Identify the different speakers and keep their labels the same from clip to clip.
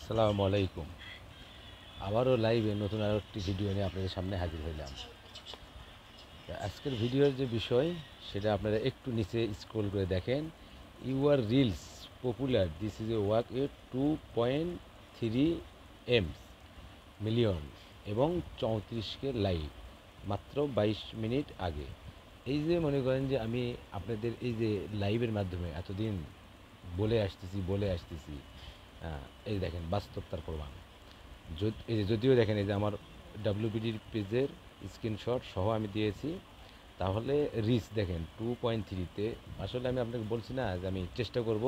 Speaker 1: আসসালামু আলাইকুম। আবারও লাইভে নতুন আরও একটি ভিডিও নিয়ে আপনাদের সামনে হাজির হইলাম। আজকের ভিডিওর যে বিষয় সেটা আপনারা একটু নিচে স্ক্রল করে দেখেন। Your reels popular, this is a work a 2.3 এমস মিলিয়ন এবং 34কে লাইক মাত্র 22 মিনিট আগে। এই যে মনে করেন যে আমি আপনাদের এই যে লাইভের মাধ্যমে এতদিন বলে আসতেছি, এই দেখেন বাস্তব তার প্রমাণ। এই যে যদিও দেখেন এই যে আমার ডাব্লিউবিডির পেজের স্ক্রিনশট সহ আমি দিয়েছি, তাহলে রিচ দেখেন 2.3-তে। আসলে আমি আপনাকে বলছি না যে আমি চেষ্টা করব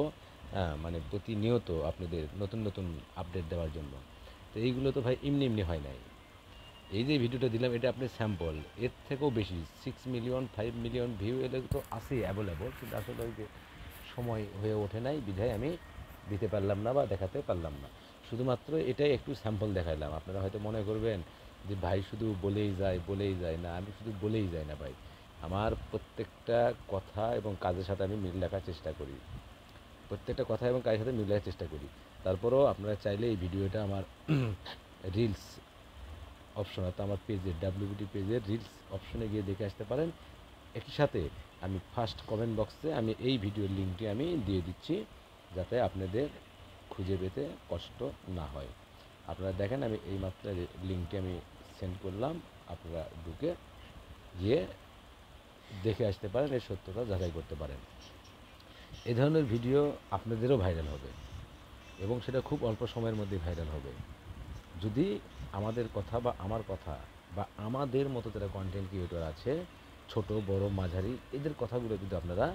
Speaker 1: মানে প্রতিনিয়ত আপনাদের নতুন নতুন আপডেট দেওয়ার জন্য। তো এইগুলো তো ভাই এমনি এমনি হয় নাই। এই যে ভিডিওটা দিলাম এটা আপনি স্যাম্পল, এর থেকেও বেশি 6 মিলিয়ন 5 মিলিয়ন ভিউ এলে তো আছেই অ্যাভেলেবল, কিন্তু আসলে ওই যে সময় হয়ে ওঠে নাই বিধায় আমি দিতে পারলাম না বা দেখাতে পারলাম না। শুধুমাত্র এটাই একটু স্যাম্পল দেখাইলাম। আপনারা হয়তো মনে করবেন যে ভাই শুধু বলেই যায় না। আমি শুধু বলেই যাই না ভাই, আমার প্রত্যেকটা কথা এবং কাজের সাথে আমি মিল রাখার চেষ্টা করি। প্রত্যেকটা কথা এবং কাজের সাথে মিল রাখার চেষ্টা করি। তারপরেও আপনারা চাইলে এই ভিডিওটা আমার রিলস অপশন, অর্থাৎ আমার পেজের ডাব্লিউবিটি পেজের রিলস অপশনে গিয়ে দেখে আসতে পারেন। একই সাথে আমি ফার্স্ট কমেন্ট বক্সে আমি এই ভিডিওর লিঙ্কটি আমি দিয়ে দিচ্ছি, যাতে আপনাদের খুঁজে পেতে কষ্ট না হয়। আপনারা দেখেন আমি এইমাত্র লিঙ্কটি আমি সেন্ড করলাম, আপনারা ঢুকে গিয়ে দেখে আসতে পারেন, এর সত্যতা যাচাই করতে পারেন। এই ধরনের ভিডিও আপনাদেরও ভাইরাল হবে এবং সেটা খুব অল্প সময়ের মধ্যে ভাইরাল হবে, যদি আমাদের কথা বা আমার কথা বা আমাদের মতো যারা কন্টেন্ট ক্রিয়েটর আছে, ছোট বড় মাঝারি, এদের কথাগুলো যদি আপনারা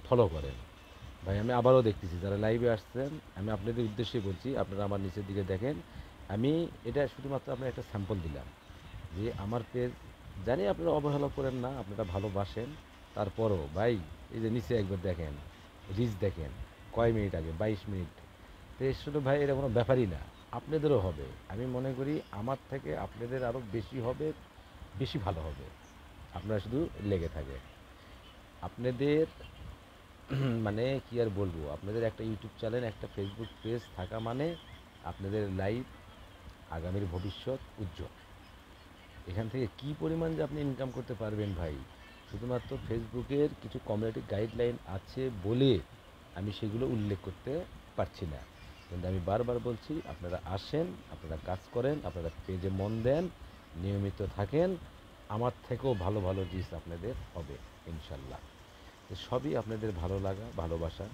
Speaker 1: ফলো করেন। ভাই আমি আবারও দেখতেছি যারা লাইভে আসছেন, আমি আপনাদের উদ্দেশ্যে বলছি, আপনারা আমার নিচের দিকে দেখেন। আমি এটা শুধুমাত্র আপনার একটা স্যাম্পল দিলাম যে আমার পেজ, জানি আপনারা অবহেলা করেন না, আপনারা ভালোবাসেন। তারপরও ভাই এই যে নিচে একবার দেখেন, রিচ দেখেন কয় মিনিট আগে, 22 মিনিট। তো আসলে ভাই এটা কোনো ব্যাপারই না, আপনাদেরও হবে। আমি মনে করি আমার থেকে আপনাদের আরও বেশি হবে, বেশি ভালো হবে। আপনারা শুধু লেগে থাকে আপনাদের মানে কি আর বলবো, আপনাদের একটা ইউটিউব চ্যানেল, একটা ফেসবুক পেজ থাকা মানে আপনাদের লাইফ, আগামীর ভবিষ্যৎ উজ্জ্বল। এখান থেকে কি পরিমাণ যে আপনি ইনকাম করতে পারবেন ভাই, শুধুমাত্র ফেসবুকের কিছু কমিউনিটি গাইডলাইন আছে বলে আমি সেগুলো উল্লেখ করতে পারছি না। কিন্তু আমি বারবার বলছি, আপনারা আসেন, আপনারা কাজ করেন, আপনারা পেজে মন দেন, নিয়মিত থাকেন, আমার থেকেও ভালো ভালো জিনিস আপনাদের হবে ইনশাল্লাহ। তো সবই আপনাদের ভালো লাগা, ভালোবাসা।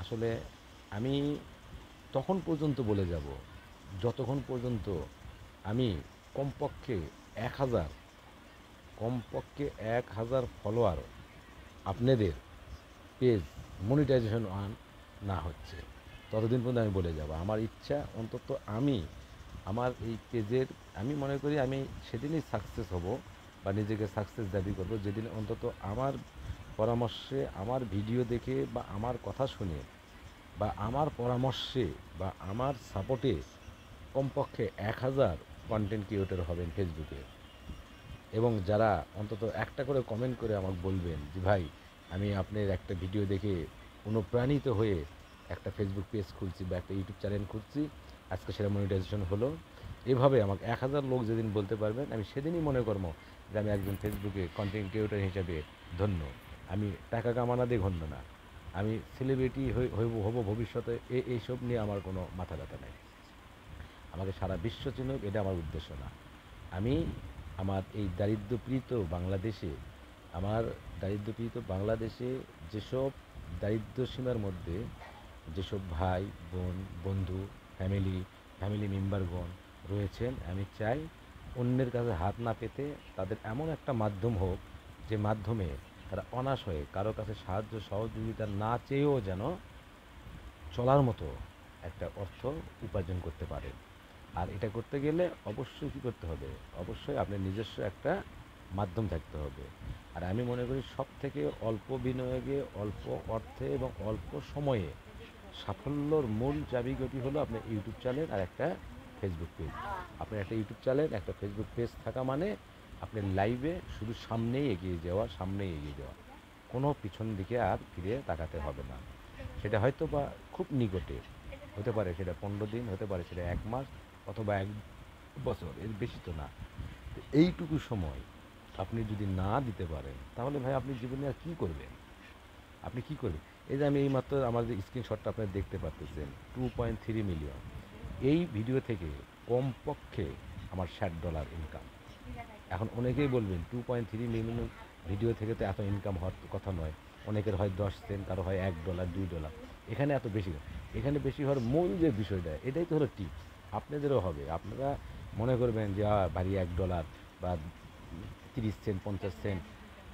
Speaker 1: আসলে আমি তখন পর্যন্ত বলে যাব যতক্ষণ পর্যন্ত আমি কমপক্ষে 1000 কমপক্ষে 1000 ফলোয়ার আপনাদের পেজ মনিটাইজেশন অন না হচ্ছে, ততদিন পর্যন্ত আমি বলে যাব। আমার ইচ্ছা অন্তত আমি আমার এই পেজের, আমি মনে করি আমি সেদিনই সাকসেস হব বা নিজেকে সাকসেস দাবি করব যেদিন অন্তত আমার পরামর্শে, আমার ভিডিও দেখে বা আমার কথা শুনে বা আমার পরামর্শে বা আমার সাপোর্টে কমপক্ষে 1000 কন্টেন্ট ক্রিয়েটর হবেন ফেসবুকে, এবং যারা অন্তত একটা করে কমেন্ট করে আমাকে বলবেন যে ভাই আমি আপনার একটা ভিডিও দেখে অনুপ্রাণিত হয়ে একটা ফেসবুক পেজ খুলছি বা একটা ইউটিউব চ্যানেল খুলছি, আজকে সেটা মনিটাইজেশন হলো। এভাবে আমাকে 1000 লোক যেদিন বলতে পারবেন, আমি সেদিনই মনে করবো যে আমি একজন ফেসবুকে কন্টেন্ট ক্রিয়েটর হিসেবে ধন্য। আমি টাকা কামানা দিয়ে ধন্য না, আমি সেলিব্রিটি হব ভবিষ্যতে, এইসব নিয়ে আমার কোনো মাথা ব্যথা নেই। আমাকে সারা বিশ্ব চিনুক, এটা আমার উদ্দেশ্য না। আমি আমার এই দারিদ্রপীড়িত বাংলাদেশে, আমার দারিদ্রপীড়িত বাংলাদেশে যেসব দারিদ্র্যসীমার মধ্যে যেসব ভাই বোন, বন্ধু, ফ্যামিলি মেম্বারগণ রয়েছেন, আমি চাই অন্যের কাছে হাত না পেতে তাদের এমন একটা মাধ্যম হোক যে মাধ্যমে তারা অনায়াসে কারো কাছে সাহায্য সহযোগিতা না চেয়েও যেন চলার মতো একটা অর্থ উপার্জন করতে পারে। আর এটা করতে গেলে অবশ্যই কী করতে হবে, অবশ্যই আপনার নিজস্ব একটা মাধ্যম থাকতে হবে। আর আমি মনে করি সব থেকে অল্প বিনিয়োগে, অল্প অর্থে এবং অল্প সময়ে সাফল্যর মূল চাবিকাঠি হলো আপনার ইউটিউব চ্যানেল আর একটা ফেসবুক পেজ। আপনার একটা ইউটিউব চ্যানেল, একটা ফেসবুক পেজ থাকা মানে আপনার লাইভে শুধু সামনেই এগিয়ে যাওয়া, কোনো পিছন দিকে আর ফিরে তাকাতে হবে না। সেটা হয়তো বা খুব নিকটে, হতে পারে সেটা 15 দিন, হতে পারে সেটা 1 মাস অথবা 1 বছর, এর বেশি তো না। তো এইটুকু সময় আপনি যদি না দিতে পারেন তাহলে ভাই আপনি জীবনে আর কী করবেন? আপনি কী করবেন? এই যে আমি এইমাত্র আমার যে স্ক্রিনশটটা আপনারা দেখতে পাচ্তেছেন, 2.3 মিলিয়ন। এই ভিডিও থেকে কমপক্ষে আমার $60 ইনকাম। এখন অনেকেই বলবেন 2.3 মিলিয়ন ভিডিও থেকে তো এত ইনকাম হওয়ার কথা নয়। অনেকের হয় 10 সেন্ট, কারো হয় $1, $2। এখানে এত বেশি না। এখানে বেশি হওয়ার মূল যে বিষয়টা, এটাই তো হলো টিপস। আপনাদেরও হবে। আপনারা মনে করবেন যে ভারী $1 বা 30 সেন্ট, 50 সেন্ট।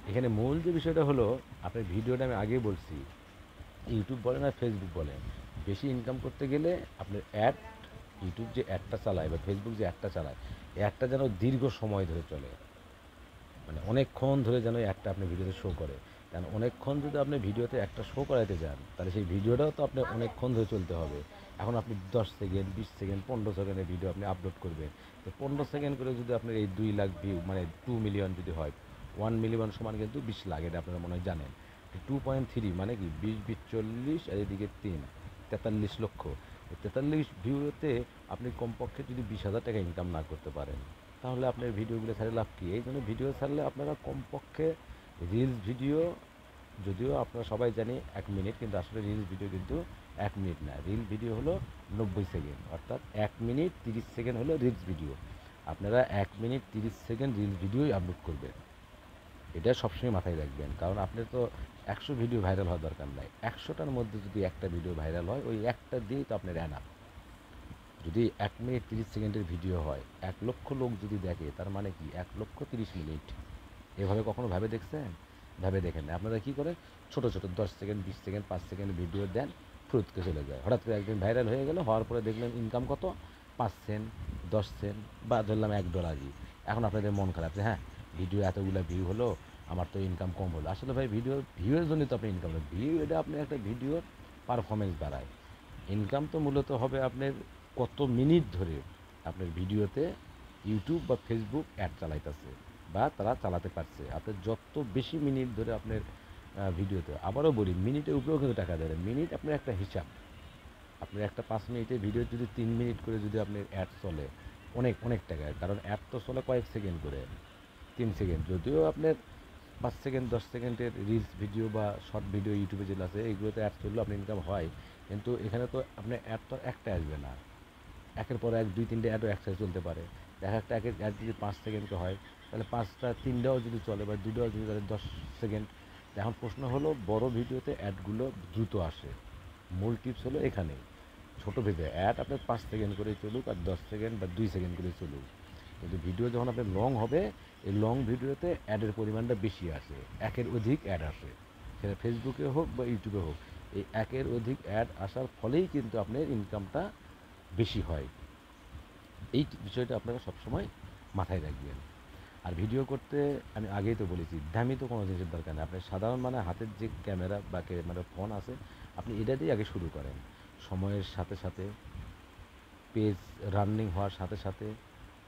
Speaker 1: এখানে মূল যে বিষয়টা হলো, আপনার ভিডিওটা আমি আগেই বলছি, ইউটিউব বলেন আর ফেসবুক বলেন, বেশি ইনকাম করতে গেলে আপনার অ্যাড, ইউটিউব যে অ্যাডটা চালায় বা ফেসবুক যে অ্যাডটা চালায়, এই অ্যাডটা যেন দীর্ঘ সময় ধরে চলে, মানে অনেকক্ষণ ধরে যেন একটা আপনি ভিডিওতে শো করে। কারণ অনেকক্ষণ যদি আপনি ভিডিওতে একটা শো করাতে যান, তাহলে সেই ভিডিওটাও তো আপনার অনেকক্ষণ ধরে চলতে হবে। এখন আপনি 10 সেকেন্ড, 20 সেকেন্ড, 15 সেকেন্ডের ভিডিও আপনি আপলোড করবেন। তো 15 সেকেন্ড করে যদি আপনার এই 2 লাখ ভিউ, মানে 2 মিলিয়ন যদি হয়, 1 মিলিয়ন সমান কিন্তু 20 লাখ, এটা আপনারা মনে হয় জানেন। 2.3 মানে কি, 20, 20, 40, আর এদিকে 43 লক্ষ। 43 ভিউতে আপনি কমপক্ষে যদি 20,000 টাকা ইনকাম না করতে পারেন, তাহলে আপনার ভিডিওগুলো ছাড়লে লাভ কী? এই জন্য ভিডিও ছাড়লে আপনারা কমপক্ষে রিলস ভিডিও, যদিও আপনারা সবাই জানি 1 মিনিট, কিন্তু আসলে রিলস ভিডিও কিন্তু 1 মিনিট না। রিল ভিডিও হলো 90 সেকেন্ড, অর্থাৎ 1 মিনিট 30 সেকেন্ড হলো রিলস ভিডিও। আপনারা 1 মিনিট 30 সেকেন্ড রিলস ভিডিওই আপলোড করবেন, এটা সবসময় মাথায় রাখবেন। কারণ আপনার তো 100 ভিডিও ভাইরাল হওয়ার দরকার নাই। 100টার মধ্যে যদি একটা ভিডিও ভাইরাল হয়, ওই একটা দিয়েই তো আপনার এনাফ। যদি 1 মিনিট 30 সেকেন্ডের ভিডিও হয়, 1 লক্ষ লোক যদি দেখে, তার মানে কি 1 লক্ষ 30 মিনিট। এভাবে কখনো ভেবে দেখছেন? ভেবে দেখেন না। আপনারা কী করেন, ছোটো ছোটো 10 সেকেন্ড, 20 সেকেন্ড, 5 সেকেন্ড ভিডিও দেন, ফুরুতকে চলে যায়। হঠাৎ করে একদিন ভাইরাল হয়ে গেল, হওয়ার পরে দেখলেন ইনকাম কত, 5 সেন্ট, 10 সেন্ট, বা ধরলাম $1। এখন আপনাদের মন খারাপ যে হ্যাঁ, ভিডিও এতগুলো ভিউ হলো, আমার তো ইনকাম কম হলো। আসলে ভাই ভিউয়ের জন্যই তো আপনি ইনকাম হলো। ভিউ এটা আপনি একটা ভিডিওর পারফরমেন্স বাড়ায়। ইনকাম তো মূলত হবে আপনার কত মিনিট ধরে আপনার ভিডিওতে ইউটিউব বা ফেসবুক অ্যাড চালাইতেছে বা তারা চালাতে পারছে। আপনার যত বেশি মিনিট ধরে আপনার ভিডিওতে, আবারও বলি, মিনিটের উপরেও কিন্তু টাকা দেয়। মিনিট আপনার একটা হিসাব। আপনার একটা 5 মিনিটের ভিডিও যদি 3 মিনিট করে যদি আপনার অ্যাড চলে, অনেক অনেক টাকা। কারণ অ্যাড তো চলে কয়েক সেকেন্ড করে, 3 সেকেন্ড। যদিও আপনার 5 সেকেন্ড, 10 সেকেন্ডের রিলস ভিডিও বা শর্ট ভিডিও ইউটিউবে যেগুলো আছে, এইগুলোতে অ্যাড চললেও আপনার ইনকাম হয়। কিন্তু এখানে তো আপনার অ্যাড তো একটা আসবে না, একের পর এক 2-3টে অ্যাডও একসাথে চলতে পারে। দেখা একটা একের অ্যাড যদি 5 সেকেন্ডকে হয়, তাহলে 5টা 3টাও যদি চলে বা 2টাও যদি চলে, 10 সেকেন্ড। এখন প্রশ্ন হলো, বড় ভিডিওতে অ্যাডগুলো দ্রুত আসে। মূল টিপস হলো এখানেই। ছোটো ভিডিও অ্যাড আপনার 5 সেকেন্ড করে চলুক আর 10 সেকেন্ড বা 2 সেকেন্ড করে চলুক, কিন্তু ভিডিও যখন আপনার লং হবে, এই লং ভিডিওতে অ্যাডের পরিমাণটা বেশি আসে, একের অধিক অ্যাড আসে। সেটা ফেসবুকে হোক বা ইউটিউবে হোক, এই একের অধিক অ্যাড আসার ফলেই কিন্তু আপনার ইনকামটা বেশি হয়। এই বিষয়টা আপনারা সবসময় মাথায় রাখবেন। আর ভিডিও করতে আমি আগেই তো বলেছি, দামি তো কোনো জিনিসের দরকার নেই। আপনার সাধারণ মানে হাতের যে ক্যামেরা বা ক্যামেরা ফোন আছে, আপনি এটা দিয়ে আগে শুরু করেন। সময়ের সাথে সাথে, পেজ রানিং হওয়ার সাথে সাথে,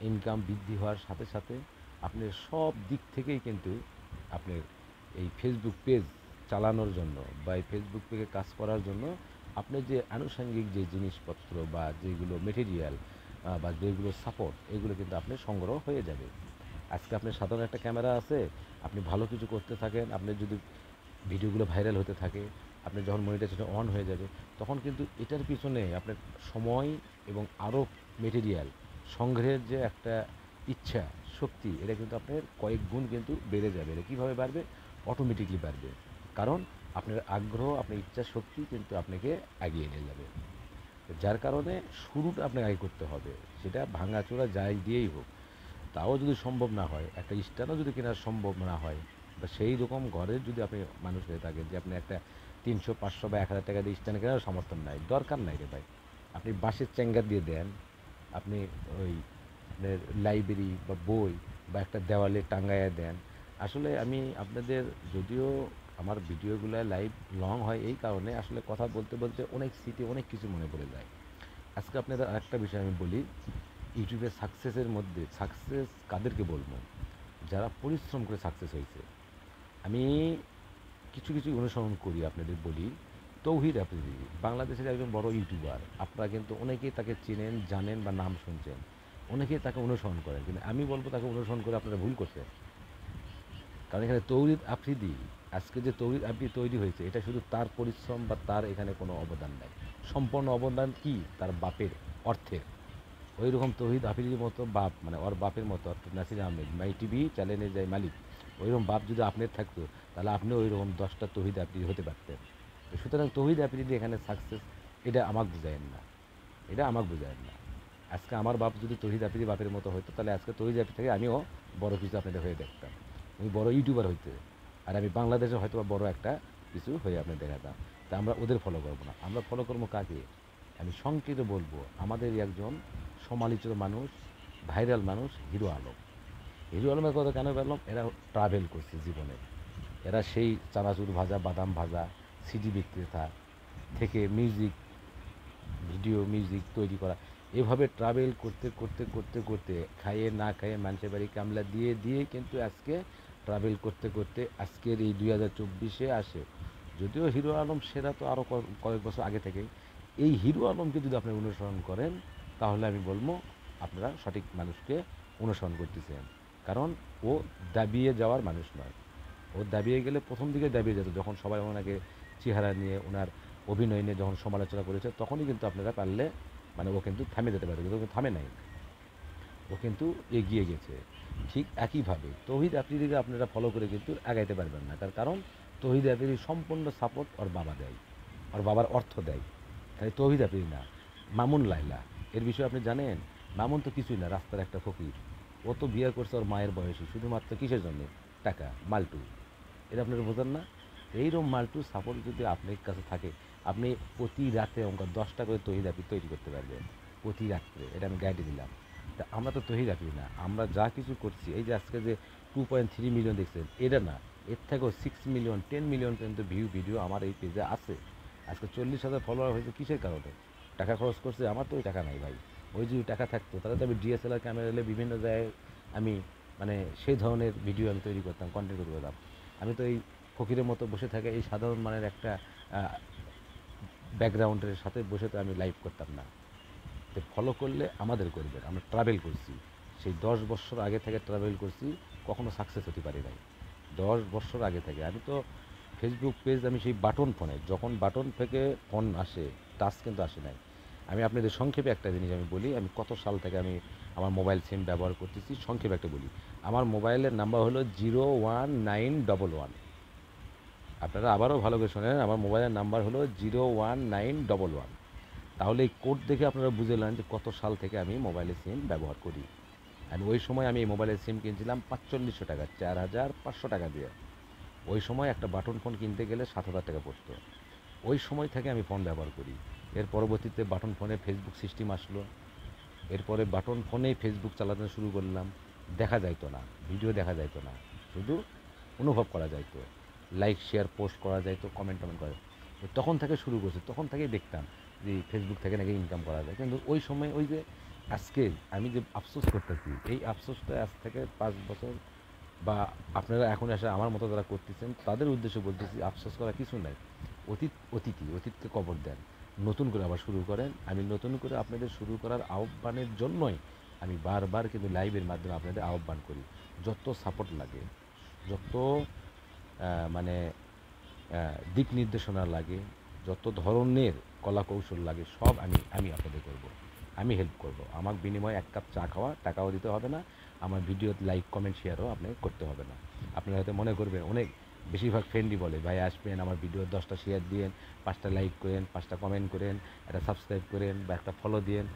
Speaker 1: ইনকাম বৃদ্ধি হওয়ার সাথে সাথে, আপনার সব দিক থেকেই কিন্তু আপনার এই ফেসবুক পেজ চালানোর জন্য বা এই ফেসবুক পেজে কাজ করার জন্য আপনার যে আনুষঙ্গিক যে জিনিসপত্র বা যেগুলো মেটেরিয়াল বা যেগুলো সাপোর্ট, এগুলো কিন্তু আপনার সংগ্রহ হয়ে যাবে। আজকে আপনার সাধারণ একটা ক্যামেরা আছে, আপনি ভালো কিছু করতে থাকেন, আপনার যদি ভিডিওগুলো ভাইরাল হতে থাকে, আপনি যখন মনিটাইজেশন অন হয়ে যাবে, তখন কিন্তু এটার পিছনে আপনার সময় এবং আরও মেটেরিয়াল সংগ্রহের যে একটা ইচ্ছা, শক্তি, এটা কিন্তু আপনার কয়েক গুণ কিন্তু বেড়ে যাবে। এটা কীভাবে বাড়বে? অটোমেটিকলি বাড়বে। কারণ আপনার আগ্রহ, আপনার ইচ্ছা শক্তি কিন্তু আপনাকে এগিয়ে নিয়ে যাবে। যার কারণে শুরুটা আপনাকে আগে করতে হবে, সেটা ভাঙাচোরা যাই দিয়েই হোক। তাও যদি সম্ভব না হয়, একটা স্ট্যান্ডও যদি কেনা সম্ভব না হয়, বা সেই রকম ঘরের যদি আপনি মানুষ হয়ে থাকেন যে আপনি একটা 300, 500 বা 1,000 টাকা দিয়ে স্ট্যান্ড কেনার সমর্থন নাই, দরকার নাই রে ভাই। আপনি বাঁশের চ্যাঙ্গার দিয়ে দেন, আপনি ওই আপনার লাইব্রেরি বা বই বা একটা দেওয়ালে টাঙ্গাইয়া দেন। আসলে আমি আপনাদের, যদিও আমার ভিডিওগুলো লাইভ লং হয় এই কারণে, আসলে কথা বলতে বলতে অনেক স্মৃতি, অনেক কিছু মনে পড়ে যায়। আজকে আপনাদের আরেকটা বিষয় আমি বলি, ইউটিউবের সাকসেসের মধ্যে সাকসেস কাদেরকে বলবো? যারা পরিশ্রম করে সাকসেস হয়েছে। আমি কিছু কিছু অনুসরণ করি, আপনাদের বলি। তৌহিদ আফ্রিদি বাংলাদেশের একজন বড় ইউটিউবার। আপনারা কিন্তু অনেকেই তাকে চেনেন, জানেন বা নাম শুনছেন, অনেকেই তাকে অনুসরণ করেন, কিন্তু আমি বলবো তাকে অনুসরণ করে আপনারা ভুল করছেন। কারণ এখানে তৌহিদ আফ্রিদি, আজকে যে তৌহিদ আফ্রিদি তৈরি হয়েছে, এটা শুধু তার পরিশ্রম বা তার এখানে কোনো অবদান নেই। সম্পূর্ণ অবদান কি তার বাপের অর্থের। ওই রকম তৌহিদ আফ্রিদির মতো বাপ, মানে ওর বাপের মতো অর্থাৎ নাসির আহমেদ মাই টিভি চ্যানেলের যে মালিক, ওইরকম বাপ যদি আপনার থাকতো, তাহলে আপনিও ওই রকম 10টা তৌহিদ আফ্রিদি হতে পারতেন। তো সুতরাং তৌহিদ আফ্রিদি এখানে সাকসেস, এটা আমাকে বুঝায়েন না, এটা আমাকে বুঝায়েন না। আজকে আমার বাপ যদি তৌহিদ আফ্রিদি বাপের মতো হতো, তাহলে আজকে তৌহিদ আফ্রিদি থেকে আমিও বড় কিছু আপনাদের হয়ে দেখতাম, আমি বড় ইউটিউবার হইতে, আর আমি বাংলাদেশে হয়তো বা বড় একটা কিছু হয়ে আপনার দেখাতাম। তা আমরা ওদের ফলো করবো না, আমরা ফলো করবো কাকে? আমি সংক্ষেপে বলবো, আমাদের একজন সমালোচিত মানুষ, ভাইরাল মানুষ, হিরো আলম। হিরো আলমের কথা কেন বললাম? এরা ট্রাভেল করছে জীবনে, এরা সেই চানাচুর ভাজা, বাদাম ভাজা, সিডি বিক্রেতা থেকে মিউজিক ভিডিও, মিউজিক তৈরি করা, এভাবে ট্রাভেল করতে করতে করতে করতে, খাইয়ে না খাইয়ে মানুষের বাড়ি কামলা দিয়ে দিয়ে কিন্তু আজকে ট্রাভেল করতে করতে আজকের এই 2024-এ আসে। যদিও হিরো আলম সেরা তো আরও কয়েক বছর আগে থেকেই। এই হিরো আলমকে যদি আপনি অনুসরণ করেন, তাহলে আমি বলবো আপনারা সঠিক মানুষকে অনুসরণ করতেছেন। কারণ ও দাবিয়ে যাওয়ার মানুষ নয়। ও দাবিয়ে গেলে প্রথম দিকে দাবিয়ে যেত, যখন সবাই ওনাকে চেহারা নিয়ে, ওনার অভিনয় নিয়ে যখন সমালোচনা করেছে, তখনই কিন্তু আপনারা পারলে, মানে ও কিন্তু থামে যেতে পারে, কিন্তু ও থামে নাই, ও কিন্তু এগিয়ে গেছে। ঠিক একইভাবে তৌহিদ আফ্রিদিকে আপনারা ফলো করে কিন্তু আগাইতে পারবেন না, তার কারণ তৌহিদ আফ্রিদি সম্পূর্ণ সাপোর্ট ওর বাবা দেয়, ওর বাবার অর্থ দেয়। তাই তৌহিদ আফ্রিদি না, মামুন লাইলা, এর বিষয়ে আপনি জানেন? মামুন তো কিছুই না, রাস্তার একটা ফকির। ও তো বিয়ে করছে ওর মায়ের বয়সী, শুধুমাত্র কিসের জন্য? টাকা, মালটু। এটা আপনারা বোঝেন না? এইরকম মালটু সাপোর্ট যদি আপনার কাছে থাকে, আপনি প্রতি রাতে অঙ্কা 10টা করে তৌহিদ আফ্রিদি তৈরি করতে পারবেন, প্রতি রাত্রে। এটা আমি গ্যারান্টি দিলাম। তা আমরা তো তৈরি রাখি না, আমরা যা কিছু করছি, এই যে আজকে যে 2.3 মিলিয়ন দেখছেন, এটা না, এর থেকেও 6 মিলিয়ন 10 মিলিয়ন পর্যন্ত ভিডিও আমার এই পেজে আছে। আজকে 40,000 ফলোয়ার হয়েছে কিসের কারণে? টাকা খরচ করছে? আমার তো ওই টাকা নাই ভাই। ওই যদি টাকা থাকতো, তাহলে তো আমি ডিএসএলআর ক্যামেরা এলে বিভিন্ন জায়গায় আমি, মানে সেই ধরনের ভিডিও আমি তৈরি করতাম, কন্টেন্ট তৈরি করতাম। আমি তো এই ফকিরের মতো বসে থাকে এই সাধারণ মানের একটা ব্যাকগ্রাউন্ডের সাথে বসে তো আমি লাইভ করতাম না। তো ফলো করলে আমাদের করবেন, আমরা ট্রাভেল করছি, সেই 10 বছর আগে থেকে ট্রাভেল করছি, কখনো সাকসেস হতে পারি নাই। 10 বছর আগে থেকে আমি তো ফেসবুক পেজ, আমি সেই বাটন ফোনে, যখন বাটন থেকে ফোন আসে, টাচ কিন্তু আসে নাই। আমি আপনাদের সংক্ষেপে একটা জিনিস আমি বলি, আমি কত সাল থেকে আমি আমার মোবাইল সিম ব্যবহার করতেছি, সংক্ষেপে একটা বলি। আমার মোবাইলের নাম্বার হলো 01911। আপনারা আবারও ভালো করে শোনেন, আমার মোবাইলের নাম্বার হলো 01911। তাহলে এই কোড দেখে আপনারা বুঝে নেন যে কত সাল থেকে আমি মোবাইলের সিম ব্যবহার করি। আর ওই সময় আমি এই মোবাইলের সিম কিনছিলাম 4500 টাকা, 4500 টাকা দিয়ে। ওই সময় একটা বাটন ফোন কিনতে গেলে 7000 টাকা পড়তো। ওই সময় থেকে আমি ফোন ব্যবহার করি। এর পরবর্তীতে বাটন ফোনে ফেসবুক সিস্টেম আসলো। এরপরে বাটন ফোনেই ফেসবুক চালাতে শুরু করলাম। দেখা যাইতো না, ভিডিও দেখা যাইতো না, শুধু অনুভব করা যাইতো, লাইক শেয়ার পোস্ট করা যাইতো, কমেন্ট টমেন্ট করা। তো তখন থেকে শুরু করছে, তখন থেকেই দেখতাম যে ফেসবুক থেকে নাকি ইনকাম করা যায়। কিন্তু ওই সময় ওই যে আজকে আমি যে আফসোস করতেছি, এই আফসোসটা আজ থেকে 5 বছর, বা আপনারা এখন এসে আমার মতো যারা করতেছেন তাদের উদ্দেশ্যে বলতেছি, আফসোস করা কিছু নাই। অতীত অতীতই, অতীতকে কবর দেন, নতুন করে আবার শুরু করেন। আমি নতুন করে আপনাদের শুরু করার আহ্বানের জন্যই আমি বারবার কিন্তু লাইভের মাধ্যমে আপনাদের আহ্বান করি। যত সাপোর্ট লাগে, যত মানে দিক নির্দেশনা লাগে, যত ধরনের কলা কৌশল লাগে, সব আমি আমি আপনাদের করব, আমি হেল্প করব। আমার বিনিময়ে এক কাপ চা খাওয়া, টাকাও দিতে হবে না। আমার ভিডিও লাইক কমেন্ট শেয়ারও আপনাকে করতে হবে না। আপনারা হয়তো মনে করবেন, অনেক বেশিরভাগ ফ্রেন্ডই বলে, ভাই আসবেন আমার ভিডিও 10টা শেয়ার দিয়েন, 5টা লাইক করেন, 5টা কমেন্ট করেন, একটা সাবস্ক্রাইব করেন বা একটা ফলো দিয়েন,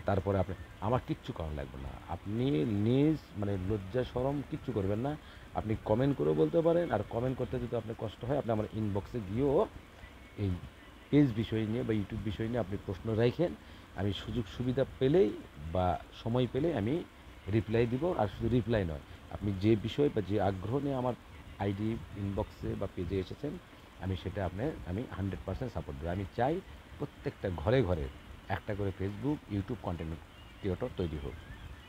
Speaker 1: তারপরে আপনি, আমার কিচ্ছু করা লাগবে না। আপনি নিজ মানে লজ্জা শরম কিচ্ছু করবেন না। আপনি কমেন্ট করেও বলতে পারেন, আর কমেন্ট করতে যদি আপনার কষ্ট হয়, আপনি আমার ইনবক্সে গিয়েও এই পেজ বিষয় নিয়ে বা ইউটিউব বিষয় নিয়ে আপনি প্রশ্ন রাখেন। আমি সুযোগ সুবিধা পেলেই বা সময় পেলেই আমি রিপ্লাই দিব। আর শুধু রিপ্লাই নয়, আপনি যে বিষয় বা যে আগ্রহ নিয়ে আমার আইডি ইনবক্সে বা পেজে এসেছেন, আমি সেটা আমি 100% সাপোর্ট দেবো। আমি চাই প্রত্যেকটা ঘরে ঘরে একটা করে ফেসবুক ইউটিউব কন্টেন্ট ক্রিয়েটর তৈরি হোক,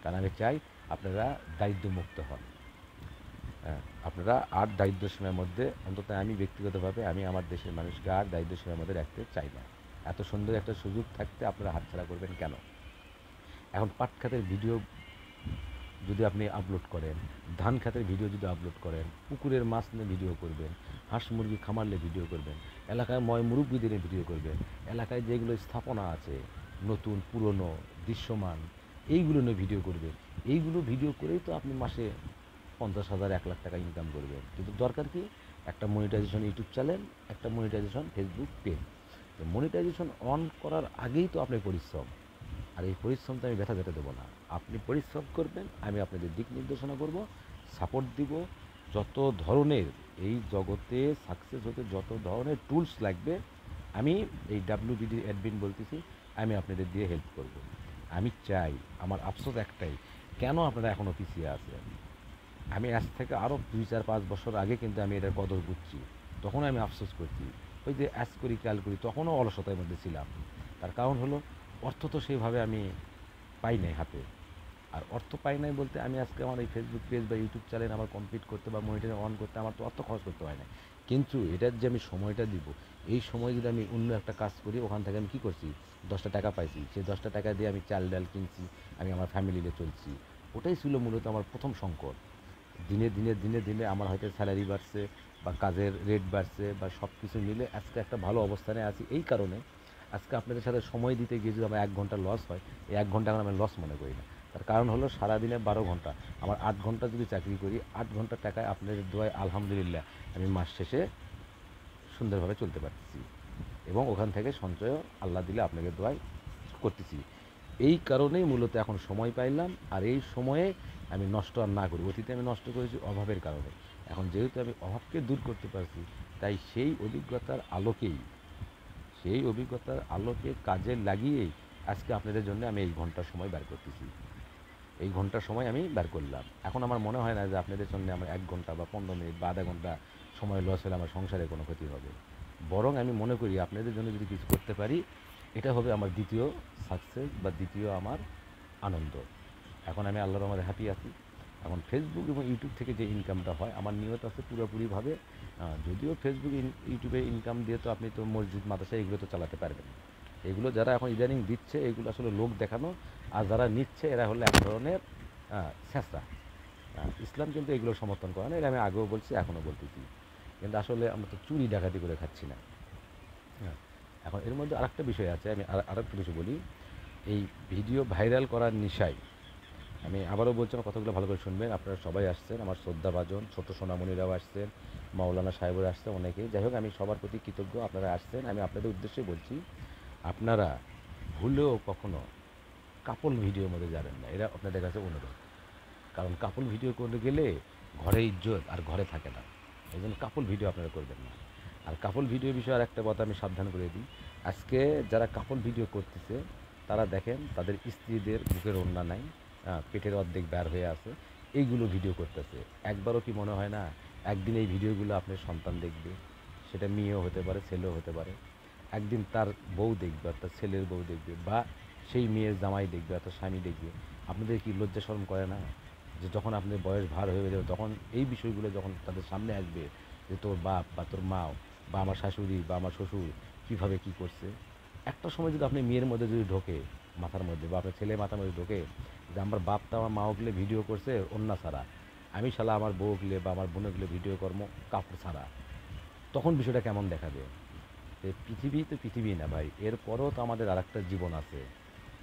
Speaker 1: কারণ আমি চাই আপনারা দারিদ্র্যমুক্ত হন। হ্যাঁ, আপনারা আর দারিদ্র সীমার মধ্যে, অন্তত আমি ব্যক্তিগতভাবে আমি আমার দেশের মানুষকে আর দারিদ্র সীমার মধ্যে রাখতে চাই না। এত সুন্দর একটা সুযোগ থাকতে আপনারা হাতছাড়া করবেন কেন? এখন পাট খাতের ভিডিও যদি আপনি আপলোড করেন, ধান খাতের ভিডিও যদি আপলোড করেন, পুকুরের মাছ নিয়ে ভিডিও করবেন, হাঁস মুরগি খামার নিয়ে ভিডিও করবেন, এলাকায় মুরব্বীদের নিয়ে ভিডিও করবেন, এলাকায় যেগুলো স্থাপনা আছে নতুন পুরনো দৃশ্যমান, এইগুলো নিয়ে ভিডিও করবেন। এইগুলো ভিডিও করেই তো আপনি মাসে 50,000 1 লাখ টাকা ইনকাম করবেন। কিন্তু দরকার কি? একটা মনিটাইজেশন ইউটিউব চ্যানেল, একটা monetization Facebook page. Monetization on করার আগেই তো আপনার পরিশ্রম। আর এই পরিশ্রমটা আমি ব্যথা যেতে দেবো না। আপনি পরিশ্রম করবেন, আমি আপনাদের দিক নির্দেশনা করব, সাপোর্ট দিব। যত ধরনের এই জগতে সাকসেস হতে যত ধরনের টুলস লাগবে, আমি এই ডাব্লিউবিডি অ্যাডমিন বলতেছি, আমি আপনাদের দিয়ে হেল্প করব। আমি চাই, আমার আফসোস একটাই, কেন আপনারা এখনও পিছিয়ে আছেন? আমি আজ থেকে আরও 2 4 5 বছর আগে কিন্তু আমি এটার কদর বুঝছি। তখন আমি আফসোস করছি, ওই যে অ্যাজ করি কাল করি, তখনও অলসতার মধ্যে ছিলাম। তার কারণ হলো, অর্থ তো সেইভাবে আমি পাই নাই হাতে। আর অর্থ পাই নাই বলতে, আমি আজকে আমার এই ফেসবুক পেজ বা ইউটিউব চ্যানেল আমার কমপ্লিট করতে বা মনিটর অন করতে আমার তো অর্থ খরচ করতে হয় না। কিন্তু এটার যে আমি সময়টা দিব, এই সময় যদি আমি অন্য একটা কাজ করি, ওখান থেকে আমি কী করছি, 10টা টাকা পাইছি, সেই 10টা টাকা দিয়ে আমি চাল ডাল কিনছি, আমি আমার ফ্যামিলি নিয়ে চলছি। ওটাই ছিল মূলত আমার প্রথম সংকট। দিনে দিনে দিনে দিনে আমার হয়তো স্যালারি বাড়ছে বা কাজের রেট বাড়ছে বা সব কিছু মিলে আজকে একটা ভালো অবস্থানে আছি। এই কারণে আজকে আপনাদের সাথে সময় দিতে গিয়ে যদি আমার 1 ঘন্টা লস হয়, এই 1 ঘন্টা এখন আমি লস মনে করি না। তার কারণ হলো, সারাদিনে 12 ঘন্টা, আমার 8 ঘন্টা যদি চাকরি করি, 8 ঘন্টার টাকায় আপনাদের দোয়ায় আলহামদুলিল্লাহ আমি মাস শেষে সুন্দরভাবে চলতে পারতেছি, এবং ওখান থেকে সঞ্চয়ও আল্লাহ দিলে আপনাদের দোয়ায় করতেছি। এই কারণেই মূলত এখন সময় পাইলাম, আর এই সময়ে আমি নষ্ট আর না করি। অতীতে আমি নষ্ট করেছি অভাবের কারণে। এখন যেহেতু আমি অভাবকে দূর করতে পারছি, তাই সেই অভিজ্ঞতার আলোকে কাজে লাগিয়েই আজকে আপনাদের জন্য আমি এই ঘন্টার সময় বের করতেছি। এই ঘন্টার সময় আমি বের করলাম। এখন আমার মনে হয় না যে আপনাদের জন্য আমার 1 ঘন্টা বা 15 মিনিট বা আধা ঘন্টা সময় লস হলে আমার সংসারে কোনো ক্ষতি হবে। বরং আমি মনে করি, আপনাদের জন্য যদি কিছু করতে পারি, এটা হবে আমার দ্বিতীয় সাকসেস বা দ্বিতীয় আমার আনন্দ। এখন আমি আল্লাহর রহমতে হ্যাপি আছি। এখন ফেসবুক এবং ইউটিউব থেকে যে ইনকামটা হয়, আমার নিয়ত আছে পুরোপুরিভাবে, যদিও ফেসবুক ইউটিউবে ইনকাম দিয়ে তো আপনি তো মসজিদ মাদ্রাসা এগুলো তো চালাতে পারবেন না। এগুলো যারা এখন ইদানিং দিচ্ছে, এগুলো আসলে লোক দেখানো। আর যারা নিচ্ছে, এরা হলো এক ধরনের ছেঁচড়া। ইসলাম কিন্তু এগুলো সমর্থন করে না, এটা আমি আগেও বলছি, এখনও বলতেছি। কিন্তু আসলে আমরা তো চুরি ডাকাতি করে খাচ্ছি না। হ্যাঁ, এখন এর মধ্যে আরেকটা বিষয় আছে, আমি আরেকটা কিছু বলি। এই ভিডিও ভাইরাল করার নেশায়, আমি আবারও বলছি, আমার কথাগুলো ভালো করে শুনবেন। আপনারা সবাই আসছেন, আমার শ্রদ্ধাভাজন ছোট সোনামণিরাও আসছেন, মাওলানা সাহেবরা আসছেন, অনেকেই। যাই হোক, আমি সবার প্রতি কৃতজ্ঞ, আপনারা আসছেন। আমি আপনাদের উদ্দেশ্যে বলছি, আপনারা ভুলেও কখনো কাপল ভিডিওর মধ্যে যাবেন না, এরা আপনাদের কাছে অনুরোধ। কারণ কাপল ভিডিও করতে গেলে ঘরে ইজ্জত আর ঘরে থাকে না। এই জন্য কাপল ভিডিও আপনারা করবেন না। আর কাপল ভিডিও বিষয়ে আর একটা কথা আমি সাবধান করে দিই, আজকে যারা কাপল ভিডিও করতেছে, তারা দেখেন তাদের স্ত্রীদের বুকের ওড়না নাই, পেটের অর্ধেক বের হয়ে আছে, এইগুলো ভিডিও করতেছে। একবারও কি মনে হয় না, একদিন এই ভিডিওগুলো আপনার সন্তান দেখবে? সেটা মেয়েও হতে পারে, ছেলেও হতে পারে। একদিন তার বউ দেখবে, অর্থাৎ ছেলের বউ দেখবে, বা সেই মেয়ের জামাই দেখবে, অর্থাৎ স্বামী দেখবে। আপনাদের কি লজ্জা শরম করে না, যে যখন আপনার বয়স ভার হয়ে যাবে, তখন এই বিষয়গুলো যখন তাদের সামনে আসবে, যে তোর বাপ বা তোর মা বা আমার শাশুড়ি বা আমার শ্বশুর কীভাবে কী করছে? একটা সময় যদি আপনি মেয়ের মধ্যে যদি ঢোকে, মাথার মধ্যে, বা আপনার ছেলে মাথার মধ্যে ঢোকে, যে আমার বাপটা আমার মা ওগুলো ভিডিও করছে অন্য ছাড়া, আমি শালা আমার বউ গেলে বা আমার বোনগুলো ভিডিও কর্ম কাপড় ছাড়া, তখন বিষয়টা কেমন দেখাবে? পৃথিবী তো পৃথিবী না ভাই, এরপরও তো আমাদের আরেকটা জীবন আছে।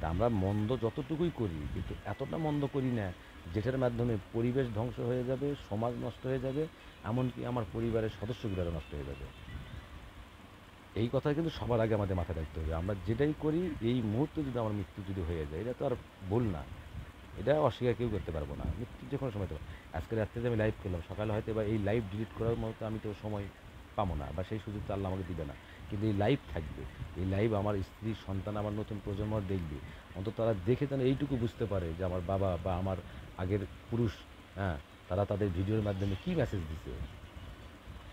Speaker 1: তা আমরা মন্দ যতটুকুই করি, কিন্তু এতটা মন্দ করি না যেটার মাধ্যমে পরিবেশ ধ্বংস হয়ে যাবে, সমাজ নষ্ট হয়ে যাবে, এমনকি আমার পরিবারের সদস্যগুলো নষ্ট হয়ে যাবে। এই কথা কিন্তু সবার আগে আমাদের মাথায় রাখতে হবে। আমরা যেটাই করি, এই মুহূর্তে যদি আমার মৃত্যু যদি হয়ে যায়, এটা তো আর ভুল না। এটা অস্বীকার কেউ করতে পারবো না, মৃত্যু যে কোনো সময় তো। আজকে রাত্রে যে আমি লাইভ করলাম, সকালে হয়তো বা এই লাইভ ডিলিট করার মতো আমি তো সময় পাবো না, বা সেই সুযোগ তো আল্লাহ আমাকে দিবে না। কিন্তু এই লাইভ থাকবে, এই লাইভ আমার স্ত্রী সন্তান আমার নতুন প্রজন্ম দেখবে। অন্তত তারা দেখে যেন এইটুকু বুঝতে পারে যে আমার বাবা বা আমার আগের পুরুষ, হ্যাঁ, তারা তাদের ভিডিওর মাধ্যমে কী মেসেজ দিছে।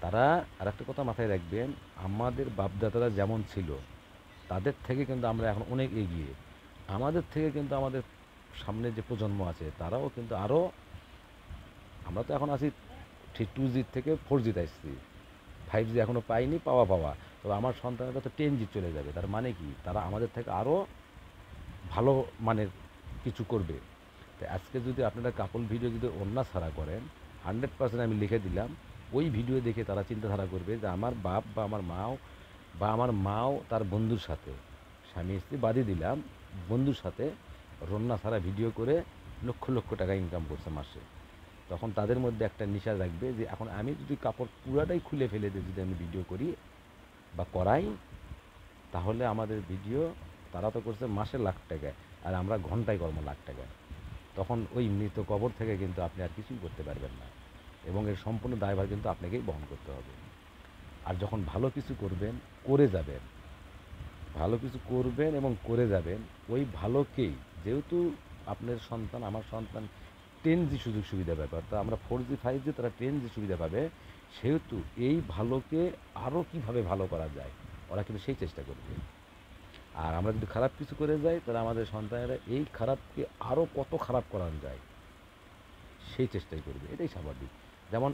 Speaker 1: তারা, আর একটা কথা মাথায় রাখবেন, আমাদের বাপদাদারা যেমন ছিল, তাদের থেকে কিন্তু আমরা এখন অনেক এগিয়ে। আমাদের থেকে কিন্তু আমাদের সামনে যে প্রজন্ম আছে, তারাও কিন্তু আরও, আমরা তো এখন আছি 2G থেকে 4G আসছি, 5G এখনও পাইনি, পাওয়া পাওয়া। তবে আমার সন্তানেরা তো 10G চলে যাবে। তার মানে কি, তারা আমাদের থেকে আরও ভালো মানের কিছু করবে। তো আজকে যদি আপনারা কাপল ভিডিও যদি ওড়না ছাড়া করেন, 100% আমি লিখে দিলাম, ওই ভিডিও দেখে তারা চিন্তাধারা করবে যে আমার বাপ বা আমার মাও তার বন্ধুর সাথে, স্বামী স্ত্রী বাদই দিলাম, বন্ধুর সাথে ওড়না ছাড়া ভিডিও করে লক্ষ লক্ষ টাকা ইনকাম করছে মাসে। তখন তাদের মধ্যে একটা নেশা রাখবে যে এখন আমি যদি কাপড় পুরাটাই খুলে ফেলে দিয়ে যদি আমি ভিডিও করি বা করাই, তাহলে আমাদের ভিডিও, তারা তো করছে মাসে লাখ টাকায়, আর আমরা ঘন্টায় কর্ম লাখ টাকায়। তখন ওই মৃত কবর থেকে কিন্তু আপনি আর কিছুই করতে পারবেন না, এবং এর সম্পূর্ণ দায়ভার কিন্তু আপনাকেই বহন করতে হবে। আর যখন ভালো কিছু করবেন, করে যাবেন, ভালো কিছু করবেন এবং করে যাবেন, ওই ভালোকেই, যেহেতু আপনার সন্তান, আমার সন্তান 10G সুযোগ সুবিধা পাবে, অর্থাৎ আমরা 4G 5G, তারা 10G সুবিধা পাবে, সেহেতু এই ভালোকে আরও কীভাবে ভালো করা যায় ওরা কিন্তু সেই চেষ্টা করবে। আর আমরা যদি খারাপ কিছু করে যাই, তাহলে আমাদের সন্তানেরা এই খারাপকে আরও কত খারাপ করানো যায় সেই চেষ্টাই করবে, এটাই স্বাভাবিক। যেমন